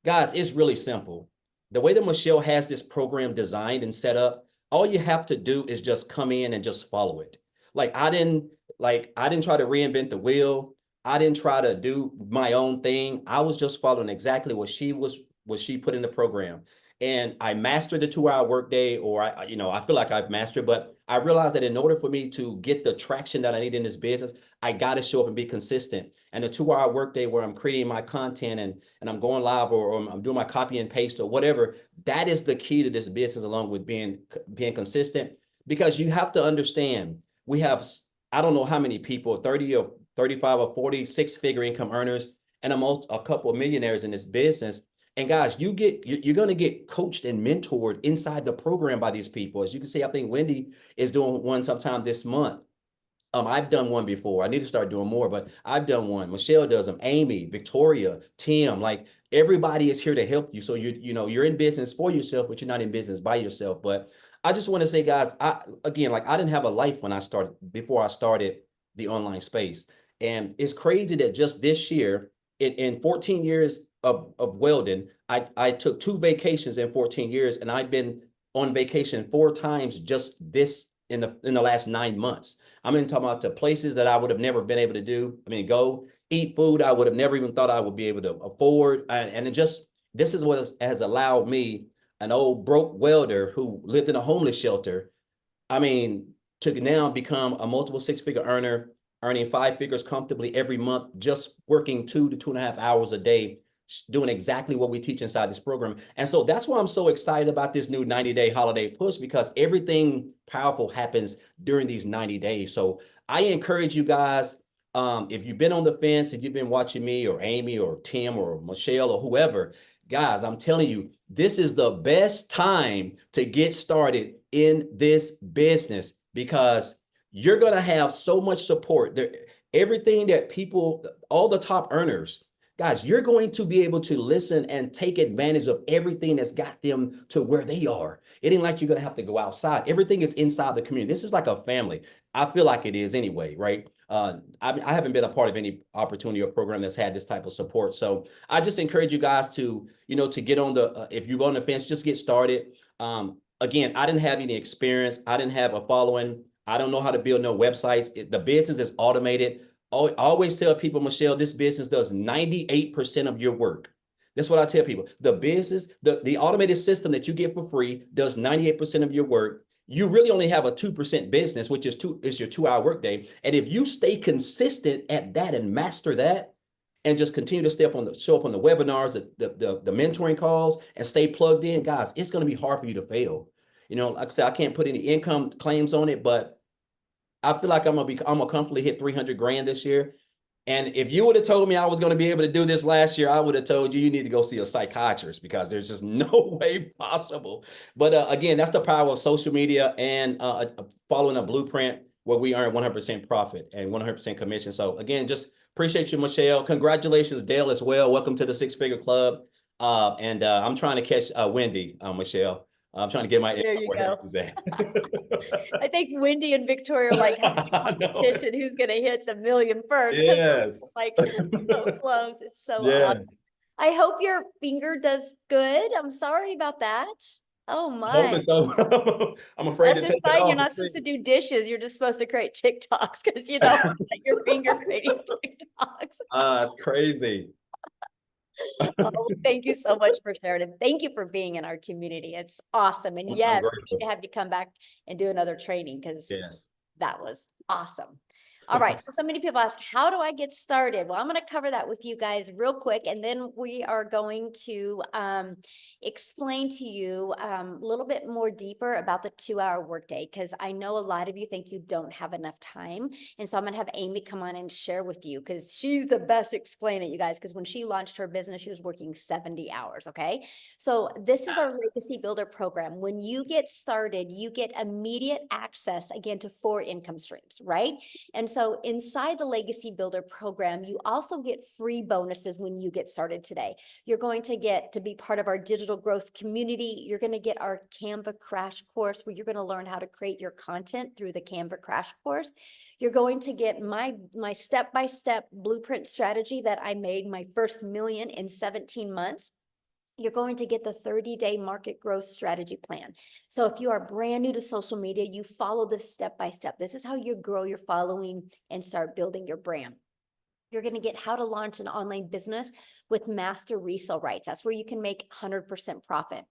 Guys, it's really simple. The way that Michelle has this program designed and set up, all you have to do is just come in and just follow it. I didn't try to reinvent the wheel. I didn't try to do my own thing. I was just following exactly what she put in the program. And I mastered the 2-hour workday, or I feel like I've mastered, but I realized that in order for me to get the traction that I need in this business, I got to show up and be consistent. And the 2-hour workday where I'm creating my content and I'm going live, or I'm doing my copy and paste or whatever, that is the key to this business, along with being consistent. Because you have to understand, we have, I don't know how many people, 30 or 35 or 40 6-figure income earners, and a couple of millionaires in this business. And guys, you're going to get coached and mentored inside the program by these people. As you can see, I think Wendy is doing one sometime this month. I've done one before. I need to start doing more, but I've done one. Michelle does them. Amy, Victoria, Tim, everybody is here to help you. So you're in business for yourself, but you're not in business by yourself. But I just want to say, guys, I didn't have a life before I started the online space. And it's crazy that just this year, in 14 years of welding, I took 2 vacations in 14 years, and I've been on vacation 4 times just this in the last 9 months. I'm talking about the places that I would have never been able to do. Go eat food I would have never even thought I would be able to afford. And this is what has allowed me, an old broke welder who lived in a homeless shelter, to now become a multiple 6-figure earner, earning 5 figures comfortably every month, just working 2 to 2.5 hours a day, doing exactly what we teach inside this program. And so that's why I'm so excited about this new 90-day holiday push, because everything powerful happens during these 90 days. So I encourage you guys, if you've been on the fence, if you've been watching me or Amy or Tim or Michelle or whoever, guys, I'm telling you, this is the best time to get started in this business, because you're going to have so much support there. Everything that people, all the top earners, guys, you're going to be able to listen and take advantage of everything that's got them to where they are. It ain't like you're going to have to go outside. Everything is inside the community. This is like a family. I feel like it is anyway, right? I haven't been a part of any opportunity or program that's had this type of support. So I just encourage you guys to get on if you're on the fence, just get started. Again, I didn't have any experience. I didn't have a following. I don't know how to build no websites. The business is automated. I always tell people, Michelle, this business does 98% of your work. That's what I tell people. The business, the automated system that you get for free does 98% of your work. You really only have a 2% business, which is your 2-hour workday. And if you stay consistent at that and master that, and just continue to show up on the webinars, the mentoring calls, and stay plugged in, guys, it's going to be hard for you to fail. Like I said, I can't put any income claims on it, but I feel like I'm gonna comfortably hit 300 grand this year. And if you would have told me I was going to be able to do this last year, I would have told you need to go see a psychiatrist, because there's just no way possible. But again, that's the power of social media and following a blueprint where we earn 100% profit and 100% commission. So again, just appreciate you, Michelle. Congratulations, Dale, as well. Welcome to the 6-figure club. And I'm trying to catch Wendy, Michelle. I'm trying to get my There you go. at. I think Wendy and Victoria are having a competition who's going to hit the million first. Yes. So close. It's so Yes. awesome. I hope your finger does good. I'm sorry about that. Oh my. So. I'm afraid That's to take a sign it you're off. not supposed to do dishes. You're just supposed to create TikToks, because your finger creating TikToks. It's crazy. Oh, thank you so much for sharing, and thank you for being in our community. It's awesome. And I'm yes, we grateful. need to have you come back and do another training, because Yes. That was awesome. All right, so many people ask, how do I get started? Well, I'm going to cover that with you guys real quick, and then we are going to explain to you a little bit more deeper about the 2-hour workday, because I know a lot of you think you don't have enough time. And so I'm going to have Amy come on and share with you, because she's the best explaining it, you guys, because when she launched her business, she was working 70 hours, okay? So this is our Legacy Builder program. When you get started, you get immediate access, again, to 4 income streams, right? And so inside the Legacy Builder program, you also get free bonuses when you get started today. You're going to get to be part of our digital growth community. You're going to get our Canva crash course, where you're going to learn how to create your content through the Canva crash course. You're going to get my step-by-step blueprint strategy that I made my first million in 17 months. You're going to get the 30-day market growth strategy plan. So if you are brand new to social media, you follow this step by step. This is how you grow your following and start building your brand. You're going to get how to launch an online business with master resale rights. That's where you can make 100% profit.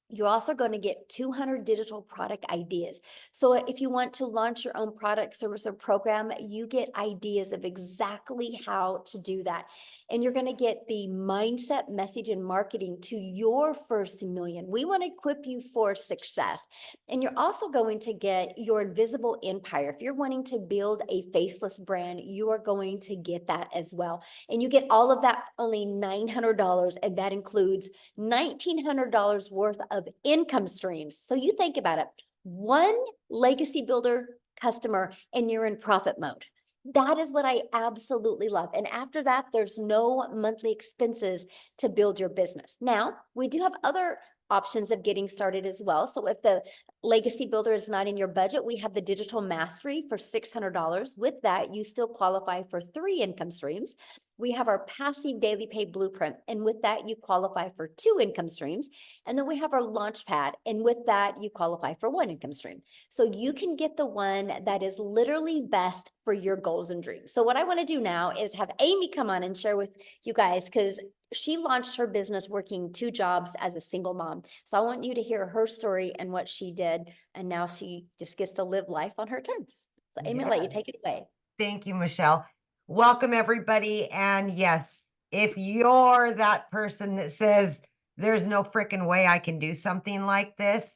You're also going to get 200 digital product ideas. So if you want to launch your own product, service, or program, you get ideas of exactly how to do that. And you're going to get the mindset, message, and marketing to your first million. We want to equip you for success. And you're also going to get your invisible empire. If you're wanting to build a faceless brand, you are going to get that as well. And you get all of that for only $900, and that includes $1,900 worth of income streams. So you think about it, one Legacy Builder customer and you're in profit mode. That is what I absolutely love. And after that, there's no monthly expenses to build your business. Now, we do have other options of getting started as well. So if the Legacy Builder is not in your budget, we have the Digital Mastery for $600. With that, you still qualify for 3 income streams. We have our Passive Daily Pay Blueprint, and with that, you qualify for 2 income streams. And then we have our Launchpad, and with that, you qualify for 1 income stream. So you can get the one that is literally best for your goals and dreams. So what I want to do now is have Amy come on and share with you guys, because she launched her business working 2 jobs as a single mom. So I want you to hear her story and what she did, and now she just gets to live life on her terms. So Amy, I'll let you take it away. Thank you, Michelle. Welcome, everybody. And yes, if you're that person that says, there's no freaking way I can do something like this,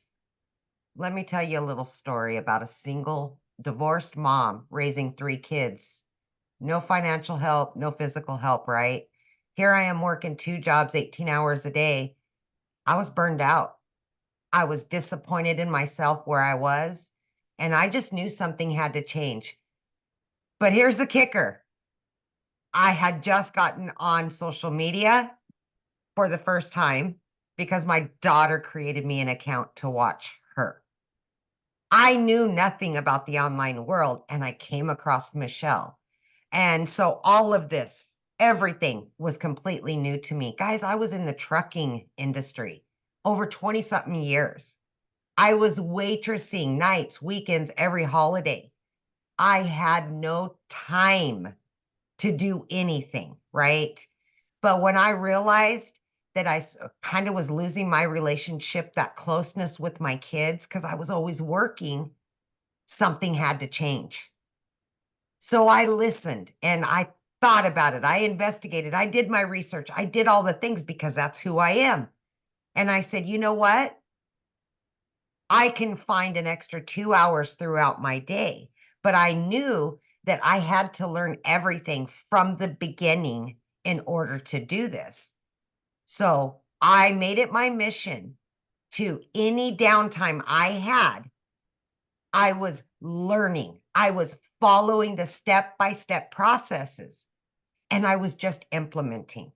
let me tell you a little story about a single divorced mom raising 3 kids. No financial help, no physical help, right? Here I am working 2 jobs, 18 hours a day. I was burned out. I was disappointed in myself where I was, and I just knew something had to change. But here's the kicker. I had just gotten on social media for the first time because my daughter created me an account to watch her. I knew nothing about the online world, and I came across Michelle. And so all of this, everything was completely new to me. Guys, I was in the trucking industry over 20-something years. I was waitressing nights, weekends, every holiday. I had no time to do anything, right? But when I realized that I kind of was losing my relationship, that closeness with my kids, because I was always working, something had to change. So I listened and I thought about it. I investigated. I did my research. I did all the things because that's who I am. And I said, you know what? I can find an extra 2 hours throughout my day. But I knew that I had to learn everything from the beginning in order to do this. So I made it my mission to any downtime I had, I was learning. I was following the step-by-step processes, and I was just implementing.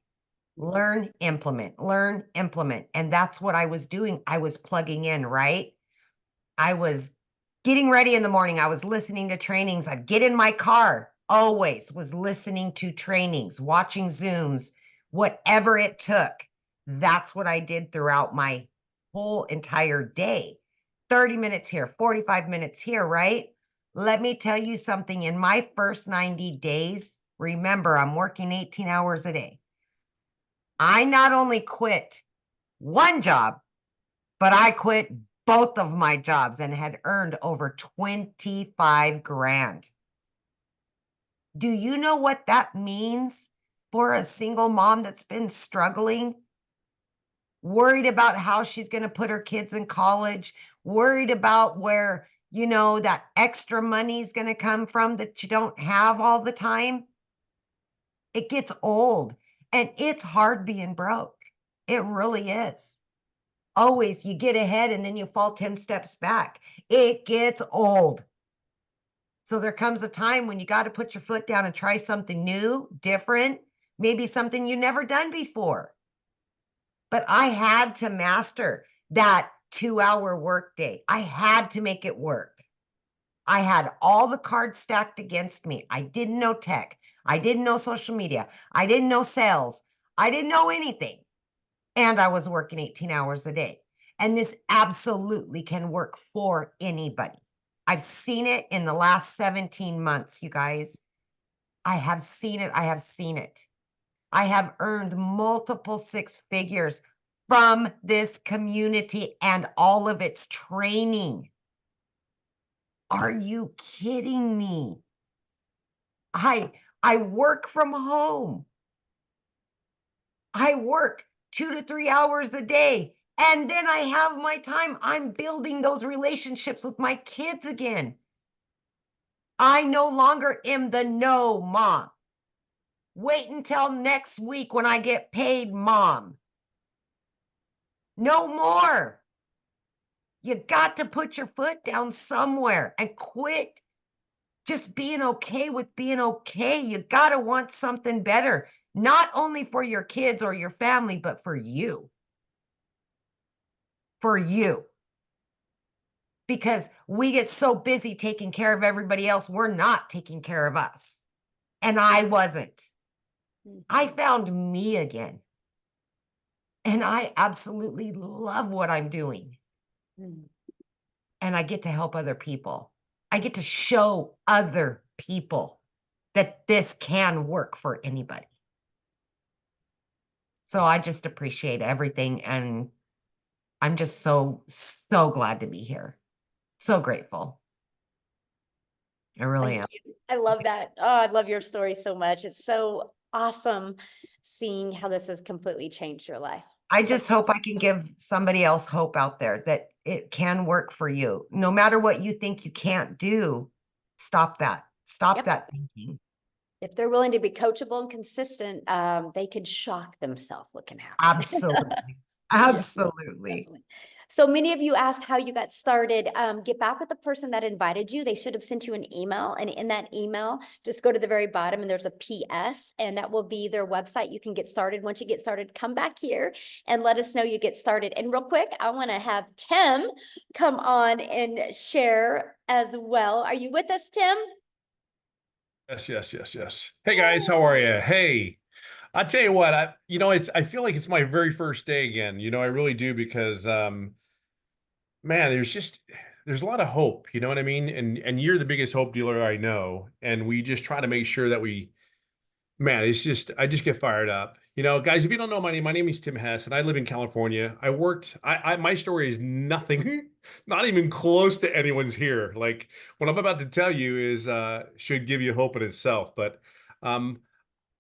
Learn, implement, learn, implement. And that's what I was doing. I was plugging in, right? I was getting ready in the morning. I was listening to trainings. I'd get in my car, always was listening to trainings, watching Zooms, whatever it took. That's what I did throughout my whole entire day. 30 minutes here, 45 minutes here, right? Let me tell you something. In my first 90 days, remember, I'm working 18 hours a day. I not only quit 1 job, but I quit both of my jobs and had earned over 25 grand. Do you know what that means for a single mom that's been struggling? Worried about how she's going to put her kids in college, worried about where, you know, that extra money is going to come from that you don't have all the time. It gets old and it's hard being broke. It really is. Always you get ahead and then you fall 10 steps back. It gets old. So there comes a time when you got to put your foot down and try something new, different, maybe something you never done before. But I had to master that 2-hour workday. I had to make it work. I had all the cards stacked against me. I didn't know tech. I didn't know social media. I didn't know sales. I didn't know anything. And I was working 18 hours a day. And this absolutely can work for anybody. I've seen it in the last 17 months, you guys. I have seen it. I have seen it. I have earned multiple 6 figures from this community and all of its training. Are you kidding me? I work from home. I work 2 to 3 hours a day. And then I have my time. I'm building those relationships with my kids again. I no longer am the no mom. Wait until next week when I get paid, mom. No more. You got to put your foot down somewhere and quit just being okay with being okay. You got to want something better, not only for your kids or your family, but for you. For you. Because we get so busy taking care of everybody else, we're not taking care of us. And I wasn't. I found me again. And I absolutely love what I'm doing. And I get to help other people. I get to show other people that this can work for anybody. So I just appreciate everything. And I'm just so glad to be here. So grateful. I really am. Thank you. I love that. Oh, I love your story so much. It's so awesome seeing how this has completely changed your life. I just hope I can give somebody else hope out there that it can work for you. No matter what you think you can't do, stop that. Stop that thinking. If they're willing to be coachable and consistent, they could shock themselves what can happen. Absolutely. Absolutely. Definitely. So many of you asked how you got started. Get back with the person that invited you. They should have sent you an email. And in that email, just go to the very bottom and there's a PS and that will be their website. You can get started. Once you get started, come back here and let us know you get started. And real quick, I want to have Tim come on and share as well. Are you with us, Tim? Yes. Hey guys, how are you? Hey, I tell you what, I feel like it's my very first day again. I really do because, man, there's a lot of hope. You know what I mean? And you're the biggest hope dealer I know. And we just try to make sure that man, I just get fired up. Guys, if you don't know my name is Tim Hess and I live in California. My story is nothing, not even close to anyone's here. Like what I'm about to tell you is, should give you hope in itself. But,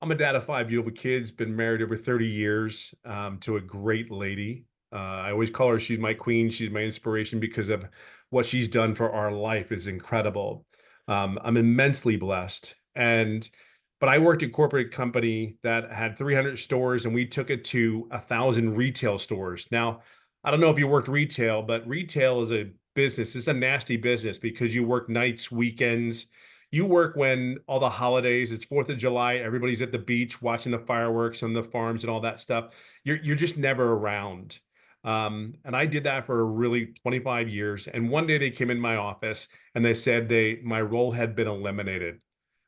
I'm a dad of 5 beautiful kids, been married over 30 years, to a great lady. I always call her, she's my queen. She's my inspiration because of what she's done for our life is incredible. I'm immensely blessed. But I worked at a corporate company that had 300 stores and we took it to 1,000 retail stores. Now, I don't know if you worked retail, but retail is a business. It's a nasty business because you work nights, weekends. You work when all the holidays, it's 4th of July, everybody's at the beach watching the fireworks on the farms and all that stuff. You're just never around. And I did that for really 25 years. And one day they came in my office and they said my role had been eliminated.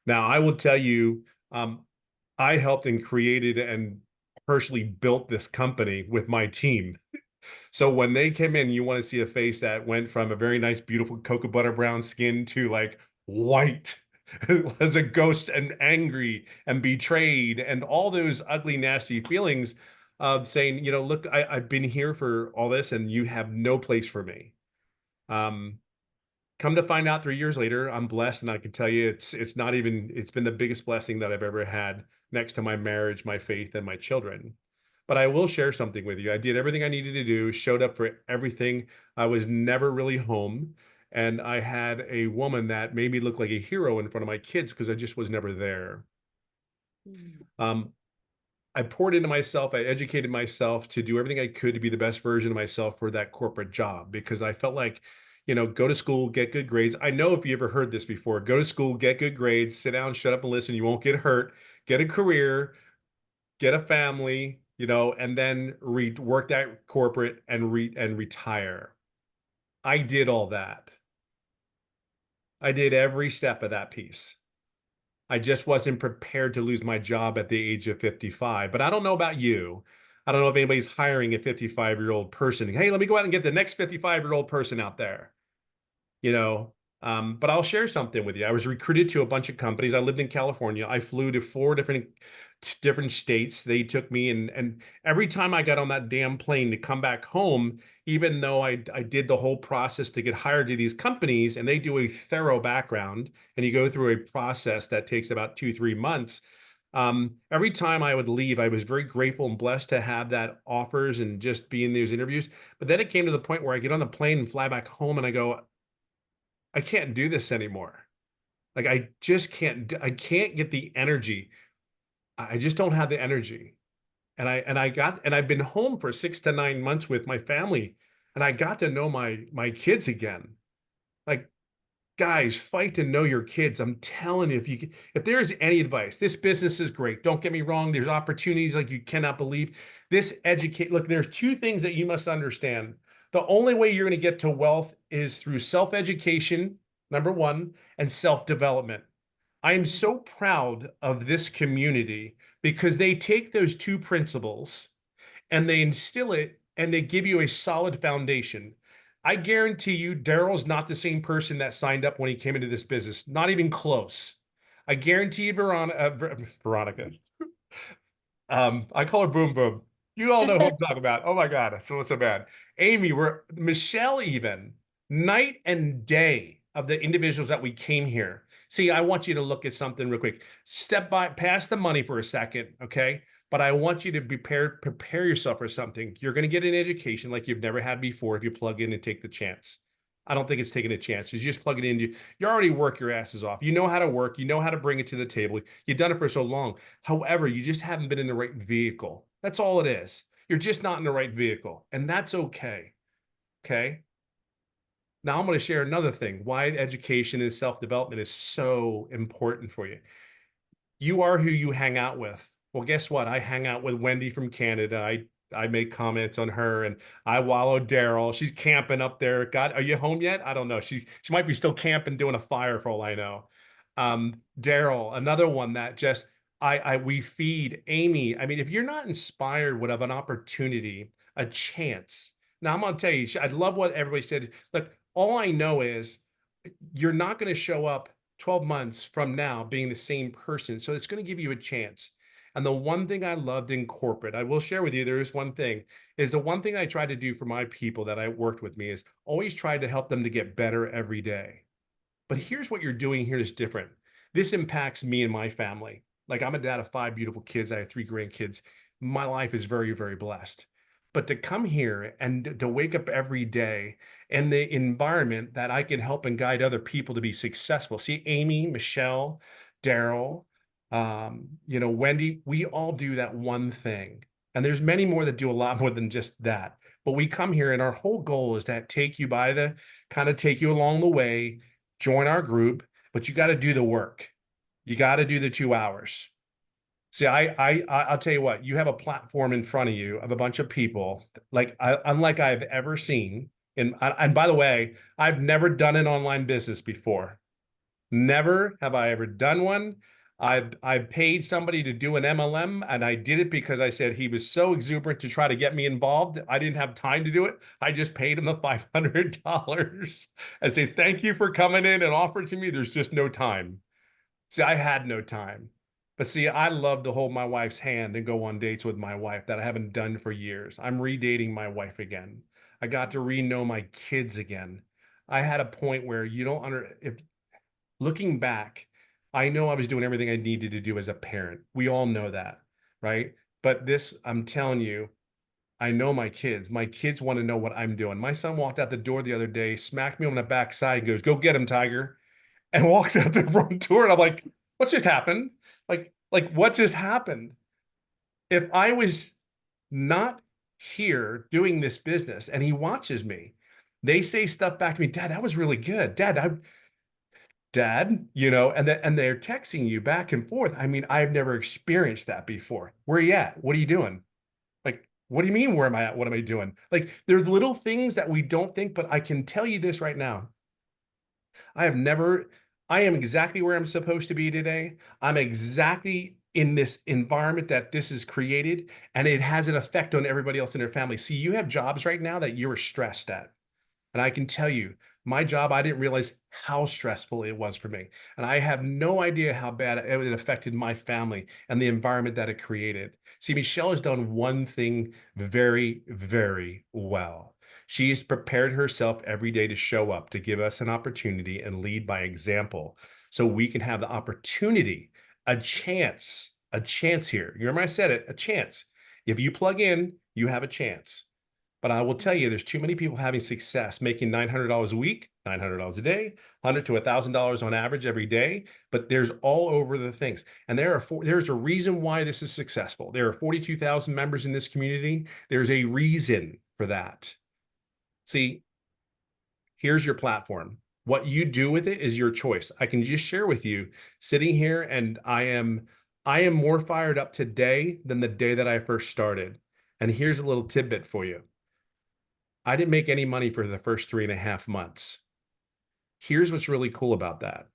Now, I will tell you, I helped and created and personally built this company with my team. So when they came in, you want to see a face that went from a very nice, beautiful cocoa butter brown skin to like white as a ghost and angry and betrayed and all those ugly, nasty feelings of saying, look, I've been here for all this and you have no place for me. Come to find out 3 years later, I'm blessed, and I can tell you it's not even, it's been the biggest blessing that I've ever had next to my marriage, my faith, and my children. But I will share something with you. I did everything I needed to do, showed up for everything. I was never really home. And I had a woman that made me look like a hero in front of my kids because I just was never there. Um, I poured into myself. I educated myself to do everything I could to be the best version of myself for that corporate job because I felt like, go to school, get good grades. I know if you ever heard this before, go to school, get good grades, sit down, shut up and listen. You won't get hurt, get a career, get a family, and then work that corporate and retire. I did all that. I did every step of that piece. I just wasn't prepared to lose my job at the age of 55. But I don't know about you. I don't know if anybody's hiring a 55-year-old person. Hey, let me go out and get the next 55-year-old person out there. you know. But I'll share something with you. I was recruited to a bunch of companies. I lived in California. I flew to 4 different states. They took me, and every time I got on that damn plane to come back home, even though I did the whole process to get hired to these companies, and they do a thorough background, and you go through a process that takes about 2-3 months. Every time I would leave, I was very grateful and blessed to have that offers and just be in those interviews. But then it came to the point where I get on the plane and fly back home, and I go, I can't do this anymore. Like I just I can't get the energy. I just don't have the energy. And I've been home for 6 to 9 months with my family, and I got to know my kids again. Like, guys, fight to know your kids. I'm telling you, if there's any advice, this business is great. Don't get me wrong. There's opportunities like you cannot believe. Look, there's 2 things that you must understand. The only way you're going to get to wealth is through self-education, number one, and self-development. I am so proud of this community because they take those 2 principles and they instill it and they give you a solid foundation. I guarantee you, Daryl's not the same person that signed up when he came into this business, not even close. I guarantee you, Veronica, I call her Boom Boom. You all know who I'm talking about. Oh my God, so what's so bad? Amy, Michelle, even night and day of the individuals that we came here. See, I want you to look at something real quick. Step by, past the money for a second, okay? But I want you to prepare yourself for something. You're going to get an education like you've never had before if you plug in and take the chance. I don't think it's taking a chance. You just plug it in. You already work your asses off. You know how to work. You know how to bring it to the table. You've done it for so long. However, you just haven't been in the right vehicle. That's all it is. You're just not in the right vehicle. And that's okay. Okay. Now I'm going to share another thing, why education and self-development is so important for you. You are who you hang out with. Well, guess what? I hang out with Wendy from Canada. I make comments on her, and I wallow Daryl. She's camping up there. God, are you home yet? I don't know. She might be still camping, doing a fire for all I know. Daryl, another one that just we feed. Amy, I mean, if you're not inspired with an opportunity, a chance. Now I'm gonna tell you, I love what everybody said. Look, all I know is you're not going to show up 12 months from now being the same person. So it's going to give you a chance. And the one thing I loved in corporate, I will share with you, there is one thing, is the one thing I try to do for my people that I worked with me is always try to help them to get better every day. But here's what you're doing here is different. This impacts me and my family. Like I'm a dad of 5 beautiful kids. I have 3 grandkids. My life is very, very blessed. But to come here and to wake up every day in the environment that I can help and guide other people to be successful. See, Amy, Michelle, Daryl, Wendy, we all do that one thing. And there's many more that do a lot more than just that. But we come here and our whole goal is to take you take you along the way, join our group, but you got to do the work. You got to do the 2 hours. See, I'll tell you what, you have a platform in front of you of a bunch of people unlike I've ever seen. And by the way, I've never done an online business before. Never have I ever done one. I paid somebody to do an MLM, and I did it because I said he was so exuberant to try to get me involved. I didn't have time to do it. I just paid him the $500 and say, thank you for coming in and offering to me. There's just no time. See, I had no time. But see, I love to hold my wife's hand and go on dates with my wife that I haven't done for years. I'm redating my wife again. I got to re-know my kids again. I had a point where you don't if looking back, I know I was doing everything I needed to do as a parent. We all know that, right? But this, I'm telling you, I know my kids. My kids want to know what I'm doing. My son walked out the door the other day, smacked me on the backside, and goes, "Go get him, Tiger," and walks out the front door. And I'm like, "What just happened? Like what just happened?" If I was not here doing this business and he watches me, they say stuff back to me, "Dad, that was really good. Dad, and they're texting you back and forth. I mean, I've never experienced that before. Where are you at? What are you doing? Like, what do you mean, where am I at? What am I doing?" Like, there's little things that we don't think, but I can tell you this right now. I am exactly where I'm supposed to be today. I'm exactly in this environment that this is created, and it has an effect on everybody else in their family. See, you have jobs right now that you're stressed at. And I can tell you, my job, I didn't realize how stressful it was for me. And I have no idea how bad it affected my family and the environment that it created. See, Michelle has done one thing very, very well. She's prepared herself every day to show up, to give us an opportunity and lead by example so we can have the opportunity, a chance here. You remember I said it, a chance. If you plug in, you have a chance. But I will tell you, there's too many people having success, making $900 a week, $900 a day, $100 to $1,000 on average every day. But there's all over the things. And there's a reason why this is successful. There are 42,000 members in this community. There's a reason for that. See, here's your platform. What you do with it is your choice. I can just share with you, sitting here, and I am more fired up today than the day that I first started. And here's a little tidbit for you. I didn't make any money for the first 3.5 months. Here's what's really cool about that.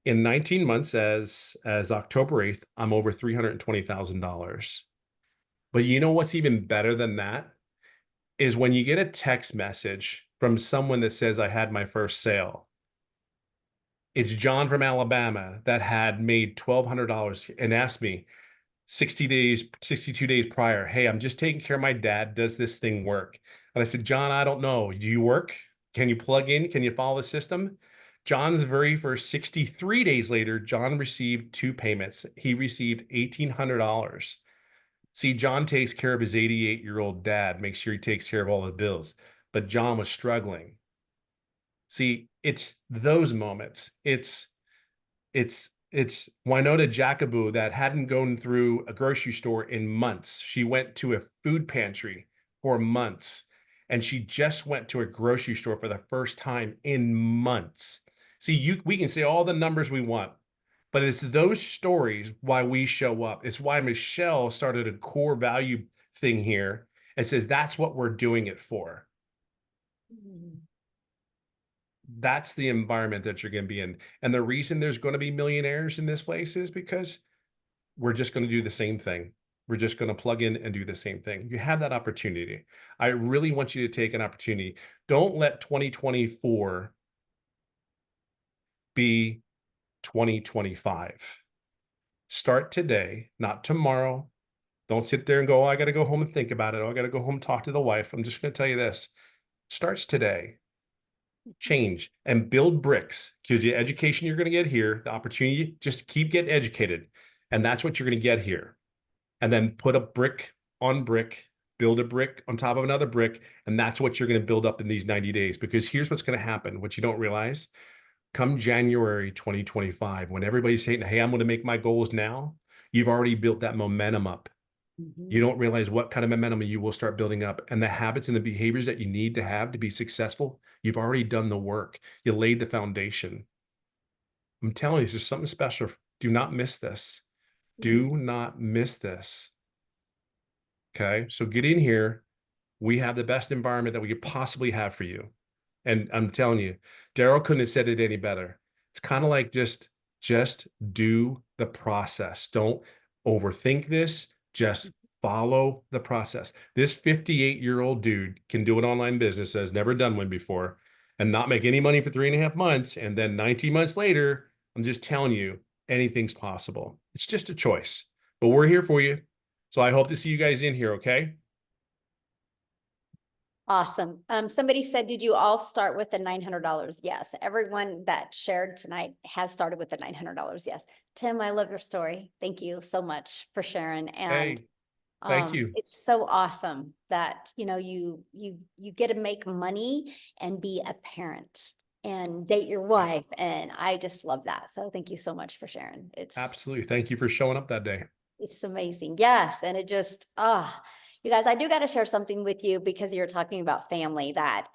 In 19 months, as October 8th, I'm over $320,000. But you know what's even better than that? Is when you get a text message from someone that says, "I had my first sale." It's John from Alabama that had made $1,200 and asked me 62 days prior, "Hey, I'm just taking care of my dad. Does this thing work?" And I said, "John, I don't know. Do you work? Can you plug in? Can you follow the system?" John's very first 63 days later, John received 2 payments. He received $1,800. See, John takes care of his 88-year-old dad, makes sure he takes care of all the bills. But John was struggling. See, it's those moments. It's Winona Jacobu that hadn't gone through a grocery store in months. She went to a food pantry for months, and she just went to a grocery store for the first time in months. See, we can say all the numbers we want, but it's those stories why we show up. It's why Michelle started a core value thing here and says that's what we're doing it for. That's the environment that you're going to be in. And the reason there's going to be millionaires in this place is because we're just going to do the same thing. We're just going to plug in and do the same thing. You have that opportunity. I really want you to take an opportunity. Don't let 2024 be 2025. Start today, not tomorrow. Don't sit there and go, "Oh, I got to go home and think about it. Oh, I got to go home and talk to the wife." I'm just going to tell you this. Starts today. Change and build bricks, because the education you're going to get here, the opportunity, just keep getting educated. And that's what you're going to get here. And then put a brick on brick, build a brick on top of another brick. And that's what you're going to build up in these 90 days. Because here's what's going to happen, what you don't realize. Come January 2025, when everybody's saying, "Hey, I'm going to make my goals now," you've already built that momentum up. You don't realize what kind of momentum you will start building up, and the habits and the behaviors that you need to have to be successful. You've already done the work. You laid the foundation. I'm telling you, there's something special. Do not miss this. Do not miss this. Okay. So get in here. We have the best environment that we could possibly have for you. And I'm telling you, Daryl couldn't have said it any better. It's kind of like just do the process. Don't overthink this. Just follow the process. This 58-year-old dude can do an online business, has never done one before, and not make any money for 3.5 months. And then 19 months later, I'm just telling you, anything's possible. It's just a choice, but we're here for you. So I hope to see you guys in here. Okay. Awesome. Somebody said, did you all start with the $900? Yes. Everyone that shared tonight has started with the $900. Yes. Tim, I love your story. Thank you so much for sharing. And Hey, thank you. it's so awesome that, you get to make money and be a parent and date your wife. And I just love that. So thank you so much for sharing. Absolutely. Thank you for showing up that day. It's amazing. Yes. And it just, you guys, I do got to share something with you because you're talking about family that,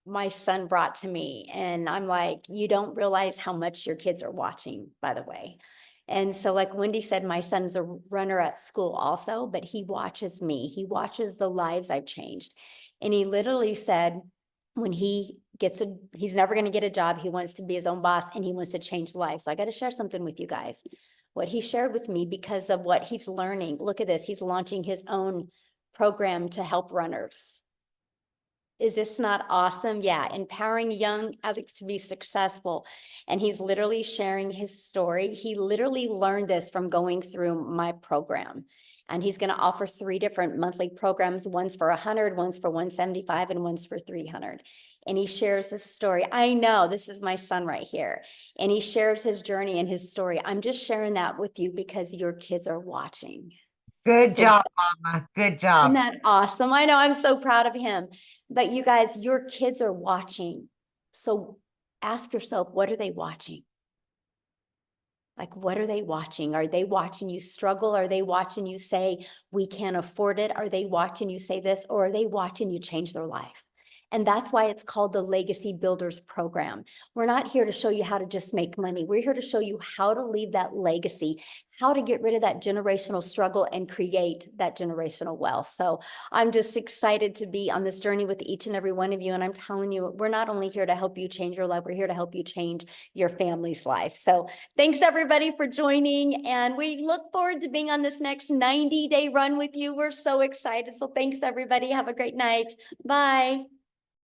my son brought to me, and I'm like, you don't realize how much your kids are watching, by the way. And so like Wendy said, my son's a runner at school also, but he watches me. He watches the lives I've changed. And he literally said, when he gets he's never going to get a job. He wants to be his own boss and he wants to change lives. So I got to share something with you guys. What he shared with me because of what he's learning. Look at this. He's launching his own program to help runners. Is this not awesome? Yeah, empowering young athletes to be successful. And he's literally sharing his story. He literally learned this from going through my program. And he's going to offer 3 different monthly programs. One's for 100, one's for 175, and one's for 300. And he shares his story. I know this is my son right here. And he shares his journey and his story. I'm just sharing that with you because your kids are watching. Good So- job, Mama. Good Isn't job. that awesome? I know, I'm so proud of him. But you guys, your kids are watching. So ask yourself, what are they watching? Like, what are they watching? Are they watching you struggle? Are they watching you say, we can't afford it? Are they watching you say this? Or are they watching you change their life? And that's why it's called the Legacy Builders Program. We're not here to show you how to just make money. We're here to show you how to leave that legacy, how to get rid of that generational struggle and create that generational wealth. So I'm just excited to be on this journey with each and every one of you. And I'm telling you, we're not only here to help you change your life, we're here to help you change your family's life. So thanks everybody for joining. And we look forward to being on this next 90-day run with you. We're so excited. So thanks everybody. Have a great night. Bye.